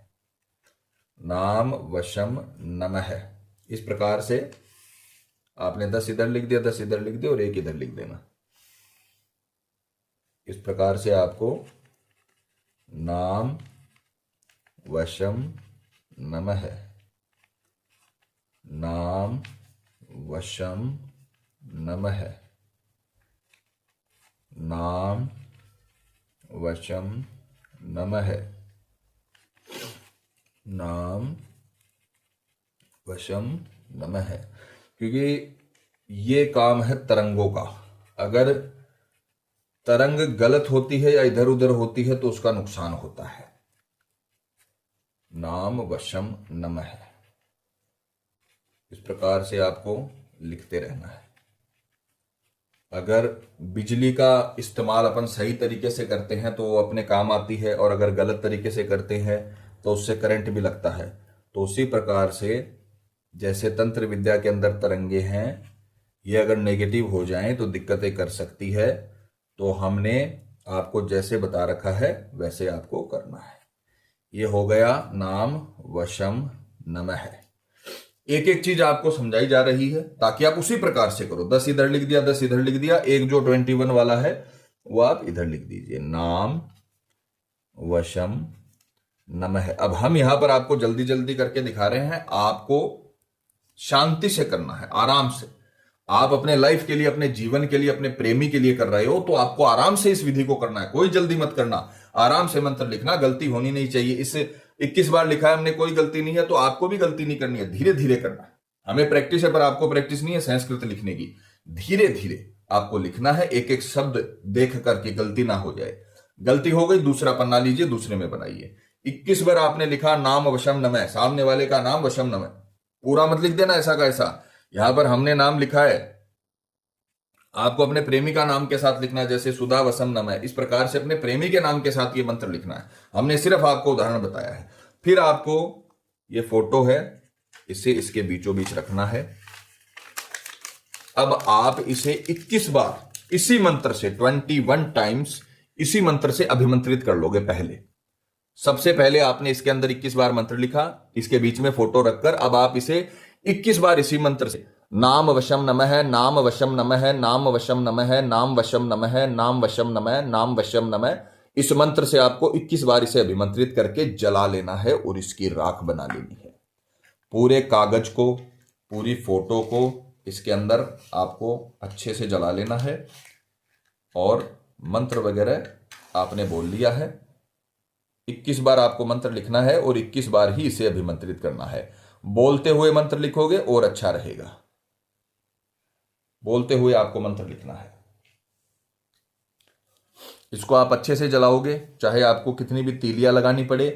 नाम वशम नमः, इस प्रकार से आपने 10 इधर लिख दिया, 10 इधर लिख दिया और 1 इधर लिख देना। इस प्रकार से आपको नाम वशम नमः, नाम वशम नमः, नाम वशम नमः, नाम वशम नमः। क्योंकि ये काम है तरंगों का। अगर तरंग गलत होती है या इधर उधर होती है तो उसका नुकसान होता है। नाम वशम नमः, इस प्रकार से आपको लिखते रहना है। अगर बिजली का इस्तेमाल अपन सही तरीके से करते हैं तो वो अपने काम आती है, और अगर गलत तरीके से करते हैं तो उससे करंट भी लगता है। तो उसी प्रकार से जैसे तंत्र विद्या के अंदर तरंगे हैं, ये अगर नेगेटिव हो जाएं तो दिक्कतें कर सकती है। तो हमने आपको जैसे बता रखा है वैसे आपको करना है। ये हो गया नाम वशम नमः। एक एक चीज आपको समझाई जा रही है ताकि आप उसी प्रकार से करो। 10 इधर लिख दिया, 10 इधर लिख दिया, एक जो 21 वाला है वो आप इधर लिख दीजिए, नाम वशम नमः। अब हम यहां पर आपको जल्दी जल्दी करके दिखा रहे हैं, आपको शांति से करना है, आराम से। आप अपने लाइफ के लिए, अपने जीवन के लिए, अपने प्रेमी के लिए कर रहे हो तो आपको आराम से इस विधि को करना है, कोई जल्दी मत करना। आराम से मंत्र लिखना, गलती होनी नहीं चाहिए। इसे 21 बार लिखा है हमने, कोई गलती नहीं है, तो आपको भी गलती नहीं करनी है, धीरे धीरे करना है। हमें प्रैक्टिस है पर आपको प्रैक्टिस नहीं है संस्कृत लिखने की। धीरे धीरे आपको लिखना है, एक एक शब्द देख करके, गलती ना हो जाए। गलती हो गई, दूसरा पन्ना लीजिए, दूसरे में बनाइए। 21 बार आपने लिखा नाम वशम नमः, सामने वाले का नाम वशम नमः, पूरा मत लिख देना ऐसा का ऐसा। यहां पर हमने नाम लिखा है, आपको अपने प्रेमी का नाम के साथ लिखना है, जैसे सुधा वसम नमः। इस प्रकार से अपने प्रेमी के नाम के साथ ये मंत्र लिखना है। हमने सिर्फ आपको उदाहरण बताया है। फिर आपको ये फोटो है, इसे इसके बीचों बीच रखना है। अब आप इसे 21 बार इसी मंत्र से 21 टाइम्स इसी मंत्र से अभिमंत्रित कर लोगे। पहले सबसे पहले आपने इसके अंदर 21 बार मंत्र लिखा, इसके बीच में फोटो रखकर अब आप इसे 21 बार इसी मंत्र से नाम वशम नमः, नाम वशम नमः, नाम वशम नमः, नाम वशम नमः, नाम वशम नमः, नाम वशम नमः, इस मंत्र से आपको 21 बार इसे अभिमंत्रित करके जला लेना है और इसकी राख बना लेनी है। पूरे कागज को, पूरी फोटो को इसके अंदर आपको अच्छे से जला लेना है। और मंत्र वगैरह आपने बोल लिया है। 21 बार आपको मंत्र लिखना है और 21 बार ही इसे अभिमंत्रित करना है। बोलते हुए मंत्र लिखोगे और अच्छा रहेगा, बोलते हुए आपको मंत्र लिखना है। इसको आप अच्छे से जलाओगे, चाहे आपको कितनी भी तीलियां लगानी पड़े,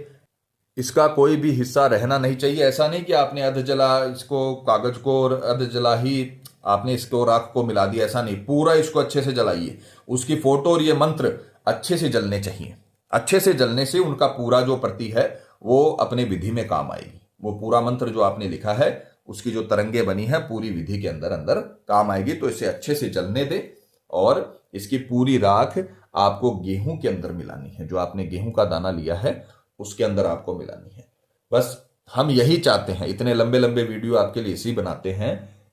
इसका कोई भी हिस्सा रहना नहीं चाहिए। ऐसा नहीं कि आपने अध जला इसको, कागज को, और अध जला ही आपने इसको राख को मिला दिया, ऐसा नहीं। पूरा इसको अच्छे से जलाइए। उसकी फोटो और ये मंत्र अच्छे से जलने चाहिए। अच्छे से जलने से उनका पूरा जो प्रति है वो अपने विधि में काम आएगी। वो पूरा मंत्र जो आपने लिखा है उसकी जो तरंगे बनी है पूरी विधि के अंदर अंदर काम आएगी। तो इसे अच्छे से जलने दे और इसकी पूरी राख आपको गेहूं के अंदर मिलानी है। जो आपने गेहूं का दाना लिया है उसके अंदर आपको मिलानी है। बस हम यही चाहते हैं। इतने लंबे लंबे वीडियो आपके लिए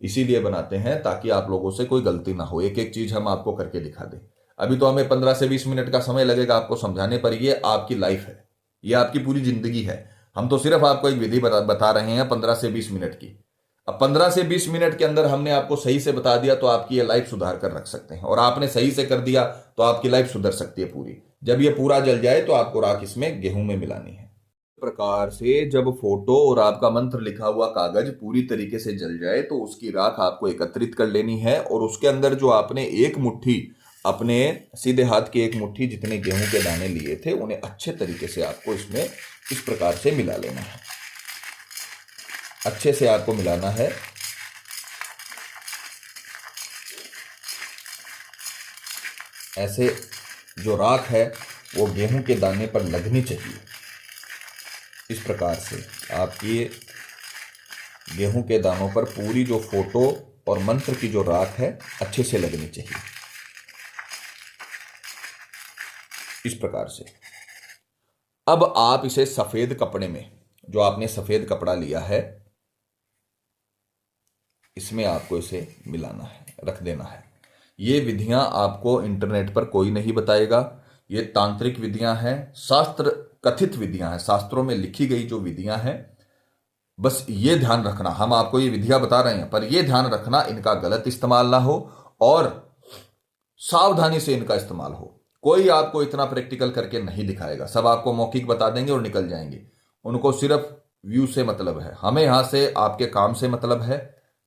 इसीलिए बनाते हैं ताकि आप लोगों से कोई गलती ना हो। एक एक चीज हम आपको करके दिखा दें। अभी तो हमें 15 से 20 मिनट का समय लगेगा आपको समझाने पर। ये आपकी लाइफ है, ये आपकी पूरी जिंदगी है। हम तो सिर्फ आपको एक विधि बता रहे हैं 15 से 20 मिनट की। अब 15 से 20 मिनट के अंदर हमने आपको सही से बता दिया तो आपकी ये लाइफ सुधार कर रख सकते हैं। और आपने सही से कर दिया तो आपकी लाइफ सुधर सकती है पूरी। जब ये पूरा जल जाए तो आपको राख इसमें गेहूं में मिलानी है। प्रकार से जब फोटो और आपका मंत्र लिखा हुआ कागज पूरी तरीके से जल जाए तो उसकी राख आपको एकत्रित कर लेनी है। और उसके अंदर जो आपने एक मुट्ठी, अपने सीधे हाथ की एक मुट्ठी जितने गेहूं के दाने लिए थे, उन्हें अच्छे तरीके से आपको इसमें इस प्रकार से मिला लेना है। अच्छे से आपको मिलाना है। ऐसे जो राख है वो गेहूं के दाने पर लगनी चाहिए। इस प्रकार से आपकी गेहूं के दानों पर पूरी जो फोटो और मंत्र की जो राख है अच्छे से लगनी चाहिए। इस प्रकार से अब आप इसे सफेद कपड़े में, जो आपने सफेद कपड़ा लिया है, इसमें आपको इसे मिलाना है, रख देना है। ये विधियां आपको इंटरनेट पर कोई नहीं बताएगा। ये तांत्रिक विधियां हैं, शास्त्र कथित विधियां हैं, शास्त्रों में लिखी गई जो विधियां हैं। बस ये ध्यान रखना, हम आपको ये विधियां बता रहे हैं पर ये ध्यान रखना इनका गलत इस्तेमाल ना हो और सावधानी से इनका इस्तेमाल हो। कोई आपको इतना प्रैक्टिकल करके नहीं दिखाएगा। सब आपको मौखिक बता देंगे और निकल जाएंगे। उनको सिर्फ व्यू से मतलब है। हमें यहां से आपके काम से मतलब है।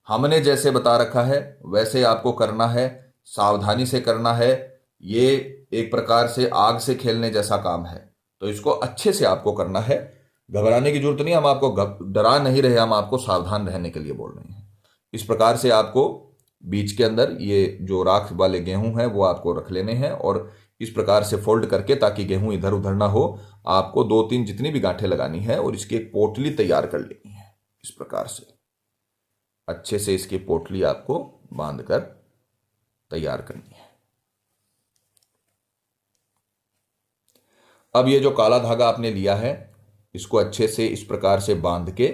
हमने जैसे बता रखा है वैसे आपको करना है, सावधानी से करना है। ये एक प्रकार से आग से खेलने जैसा काम है, तो इसको अच्छे से आपको करना है। घबराने की जरूरत नहीं, हम आपको डरा नहीं रहे, हम आपको सावधान रहने के लिए बोल रहे हैं। इस प्रकार से आपको बीच के अंदर ये जो राख वाले गेहूं हैं वो आपको रख लेने हैं और इस प्रकार से फोल्ड करके, ताकि गेहूं इधर उधर ना हो, आपको 2-3 जितनी भी गांठें लगानी है और इसकी एक पोटली तैयार कर लेनी है। इस प्रकार से अच्छे से इसकी पोटली आपको बांधकर तैयार करनी है। अब ये जो काला धागा आपने लिया है, इसको अच्छे से इस प्रकार से बांध के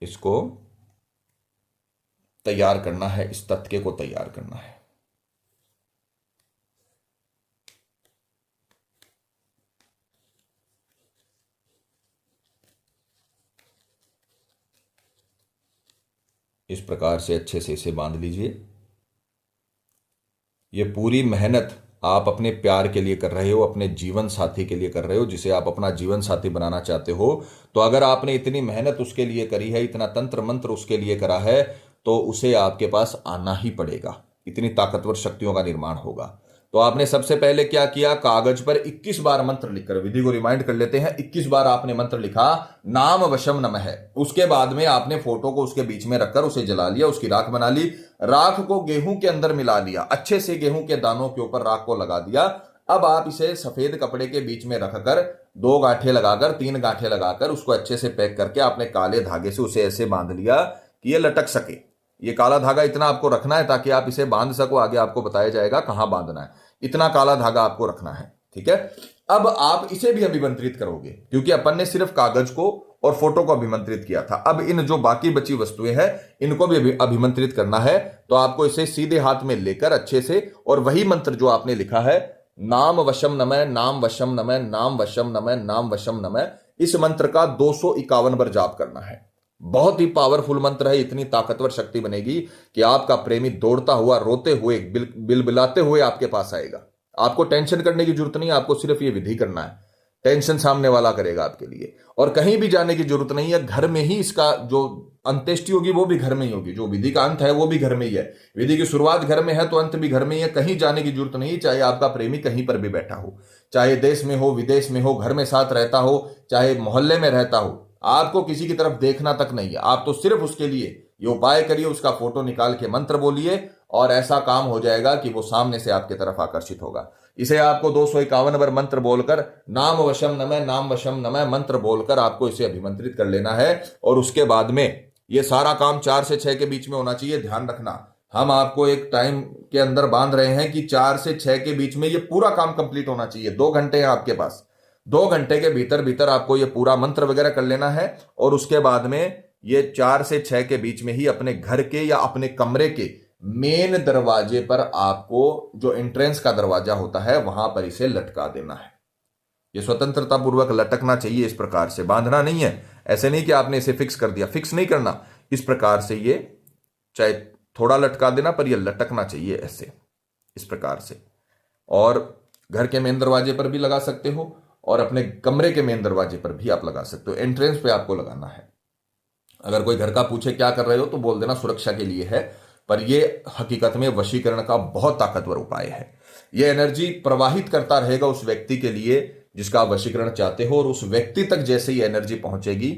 इसको तैयार करना है, इस तत्के को तैयार करना है। इस प्रकार से अच्छे से इसे बांध लीजिए। ये पूरी मेहनत आप अपने प्यार के लिए कर रहे हो, अपने जीवन साथी के लिए कर रहे हो, जिसे आप अपना जीवन साथी बनाना चाहते हो। तो अगर आपने इतनी मेहनत उसके लिए करी है, इतना तंत्र मंत्र उसके लिए करा है, तो उसे आपके पास आना ही पड़ेगा। इतनी ताकतवर शक्तियों का निर्माण होगा। तो आपने सबसे पहले क्या किया, कागज पर 21 बार मंत्र लिखकर, विधि को रिमाइंड कर लेते हैं, 21 बार आपने मंत्र लिखा, नाम वशम नमः है। उसके बाद में आपने फोटो को उसके बीच में रखकर उसे जला लिया, उसकी राख बना ली, राख को गेहूं के अंदर मिला लिया, अच्छे से गेहूं के दानों के ऊपर राख को लगा दिया। अब आप इसे सफेद कपड़े के बीच में रखकर 2 गांठें लगाकर, 3 गांठें लगाकर उसको अच्छे से पैक करके आपने काले धागे से उसे ऐसे बांध लिया कि ये लटक सके। ये काला धागा इतना आपको रखना है ताकि आप इसे बांध सको, आगे आपको बताया जाएगा कहां बांधना है। इतना काला धागा आपको रखना है, ठीक है। अब आप इसे भी अभिमंत्रित करोगे, क्योंकि अपन ने सिर्फ कागज को और फोटो को अभिमंत्रित किया था। अब इन जो बाकी बची वस्तुएं हैं, इनको भी अभिमंत्रित करना है। तो आपको इसे सीधे हाथ में लेकर अच्छे से, और वही मंत्र जो आपने लिखा है, नाम वशम नमः, नाम वशम नमः, नाम वशम नमः, नाम वशम नमः, इस मंत्र का 251 बार जाप करना है। बहुत ही पावरफुल मंत्र है। इतनी ताकतवर शक्ति बनेगी कि आपका प्रेमी दौड़ता हुआ, रोते हुए, बिलबिलाते हुए आपके पास आएगा। आपको टेंशन करने की जरूरत नहीं है, आपको सिर्फ ये विधि करना है। टेंशन सामने वाला करेगा आपके लिए, और कहीं भी जाने की जरूरत नहीं है। घर में ही इसका जो अंत्येष्टि होगी वो भी घर में ही होगी, जो विधि का अंत है वो भी घर में ही है। विधि की शुरुआत घर में है तो अंत भी घर में ही है। कहीं जाने की जरूरत नहीं, चाहे आपका प्रेमी कहीं पर भी बैठा हो, चाहे देश में हो, विदेश में हो, घर में साथ रहता हो, चाहे मोहल्ले में रहता हो, आपको किसी की तरफ देखना तक नहीं है। आप तो सिर्फ उसके लिए ये उपाय करिए, उसका फोटो निकाल के मंत्र बोलिए, और ऐसा काम हो जाएगा कि वो सामने से आपके तरफ आकर्षित होगा। इसे आपको 251 बार मंत्र बोलकर, नाम वशम नमः, नाम वशम नमः मंत्र बोलकर आपको इसे अभिमंत्रित कर लेना है। और उसके बाद में ये सारा काम 4 से 6 के बीच में होना चाहिए। ध्यान रखना, हम आपको एक टाइम के अंदर बांध रहे हैं कि 4 से 6 के बीच में ये पूरा काम कंप्लीट होना चाहिए। 2 घंटे हैं आपके पास, 2 घंटे के भीतर भीतर आपको ये पूरा मंत्र वगैरह कर लेना है। और उसके बाद में ये 4 से 6 के बीच में ही अपने घर के या अपने कमरे के मेन दरवाजे पर, आपको जो एंट्रेंस का दरवाजा होता है, वहां पर इसे लटका देना है। ये स्वतंत्रता पूर्वक लटकना चाहिए, इस प्रकार से बांधना नहीं है। ऐसे नहीं कि आपने इसे फिक्स कर दिया, फिक्स नहीं करना। इस प्रकार से ये चाहे थोड़ा लटका देना, पर ये लटकना चाहिए ऐसे, इस प्रकार से। और घर के मेन दरवाजे पर भी लगा सकते हो, और अपने कमरे के मेन दरवाजे पर भी आप लगा सकते हो। एंट्रेंस पे आपको लगाना है। अगर कोई घर का पूछे क्या कर रहे हो, तो बोल देना सुरक्षा के लिए है, पर यह हकीकत में वशीकरण का बहुत ताकतवर उपाय है। यह एनर्जी प्रवाहित करता रहेगा उस व्यक्ति के लिए जिसका आप वशीकरण चाहते हो, और उस व्यक्ति तक जैसे ही एनर्जी पहुंचेगी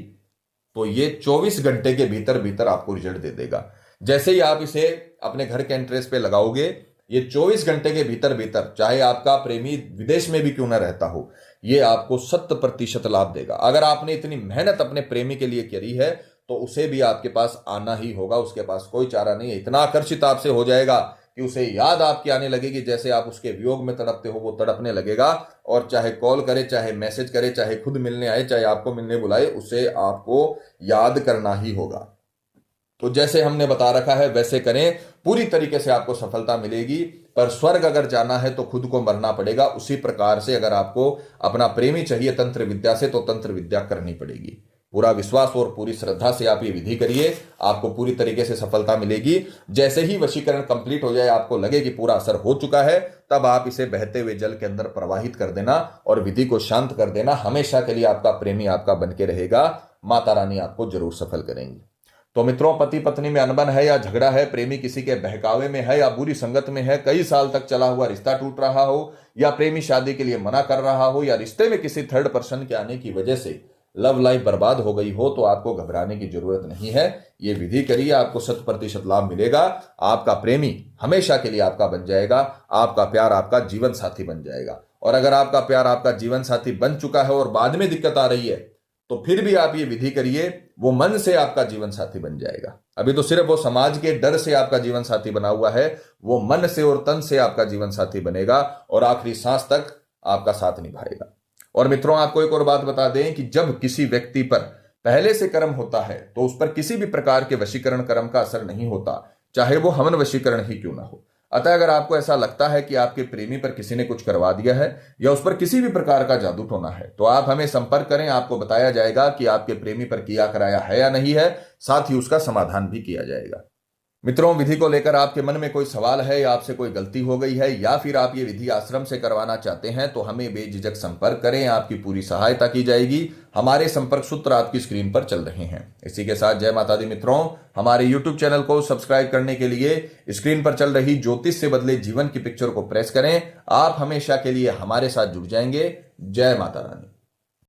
तो ये 24 घंटे के भीतर भीतर आपको रिजल्ट दे देगा। जैसे ही आप इसे अपने घर के एंट्रेंस पे लगाओगे, ये 24 घंटे के भीतर भीतर, चाहे आपका प्रेमी विदेश में भी क्यों ना रहता हो, ये आपको 100% लाभ देगा। अगर आपने इतनी मेहनत अपने प्रेमी के लिए करी है, तो उसे भी आपके पास आना ही होगा। उसके पास कोई चारा नहीं है। इतना आकर्षित आपसे हो जाएगा कि उसे याद आपकी आने लगेगी। जैसे आप उसके वियोग में तड़पते हो, वो तड़पने लगेगा। और चाहे कॉल करे, चाहे मैसेज करे, चाहे खुद मिलने आए, चाहे आपको मिलने बुलाए, उसे आपको याद करना ही होगा। तो जैसे हमने बता रखा है वैसे करें, पूरी तरीके से आपको सफलता मिलेगी। पर स्वर्ग अगर जाना है तो खुद को मरना पड़ेगा। उसी प्रकार से अगर आपको अपना प्रेमी चाहिए तंत्र विद्या से, तो तंत्र विद्या करनी पड़ेगी। पूरा विश्वास और पूरी श्रद्धा से आप ये विधि करिए, आपको पूरी तरीके से सफलता मिलेगी। जैसे ही वशीकरण कंप्लीट हो जाए, आपको लगे कि पूरा असर हो चुका है, तब आप इसे बहते हुए जल के अंदर प्रवाहित कर देना और विधि को शांत कर देना। हमेशा के लिए आपका प्रेमी आपका बन के रहेगा। माता रानी आपको जरूर सफल करेंगी। तो मित्रों, पति पत्नी में अनबन है या झगड़ा है, प्रेमी किसी के बहकावे में है या बुरी संगत में है, कई साल तक चला हुआ रिश्ता टूट रहा हो, या प्रेमी शादी के लिए मना कर रहा हो, या रिश्ते में किसी थर्ड पर्सन के आने की वजह से लव लाइफ बर्बाद हो गई हो तो आपको घबराने की जरूरत नहीं है। ये विधि करिए, आपको 100% लाभ मिलेगा। आपका प्रेमी हमेशा के लिए आपका बन जाएगा, आपका प्यार आपका जीवन साथी बन जाएगा। और अगर आपका प्यार आपका जीवन साथी बन चुका है और बाद में दिक्कत आ रही है तो फिर भी आप ये विधि करिए, वो मन से आपका जीवन साथी बन जाएगा। अभी तो सिर्फ वो समाज के डर से आपका जीवन साथी बना हुआ है, वो मन से और तन से आपका जीवन साथी बनेगा और आखिरी सांस तक आपका साथ निभाएगा। और मित्रों, आपको एक और बात बता दें कि जब किसी व्यक्ति पर पहले से कर्म होता है तो उस पर किसी भी प्रकार के वशीकरण कर्म का असर नहीं होता, चाहे वो हवन वशीकरण ही क्यों ना हो। अतः अगर आपको ऐसा लगता है कि आपके प्रेमी पर किसी ने कुछ करवा दिया है या उस पर किसी भी प्रकार का जादू टोना है तो आप हमें संपर्क करें। आपको बताया जाएगा कि आपके प्रेमी पर किया कराया है या नहीं है, साथ ही उसका समाधान भी किया जाएगा। मित्रों, विधि को लेकर आपके मन में कोई सवाल है या आपसे कोई गलती हो गई है या फिर आप ये विधि आश्रम से करवाना चाहते हैं तो हमें बेझिझक संपर्क करें, आपकी पूरी सहायता की जाएगी। हमारे संपर्क सूत्र आपकी स्क्रीन पर चल रहे हैं। इसी के साथ जय माता दी मित्रों, हमारे YouTube चैनल को सब्सक्राइब करने के लिए स्क्रीन पर चल रही ज्योतिष से बदले जीवन की पिक्चर को प्रेस करें। आप हमेशा के लिए हमारे साथ जुड़ जाएंगे। जय माता रानी।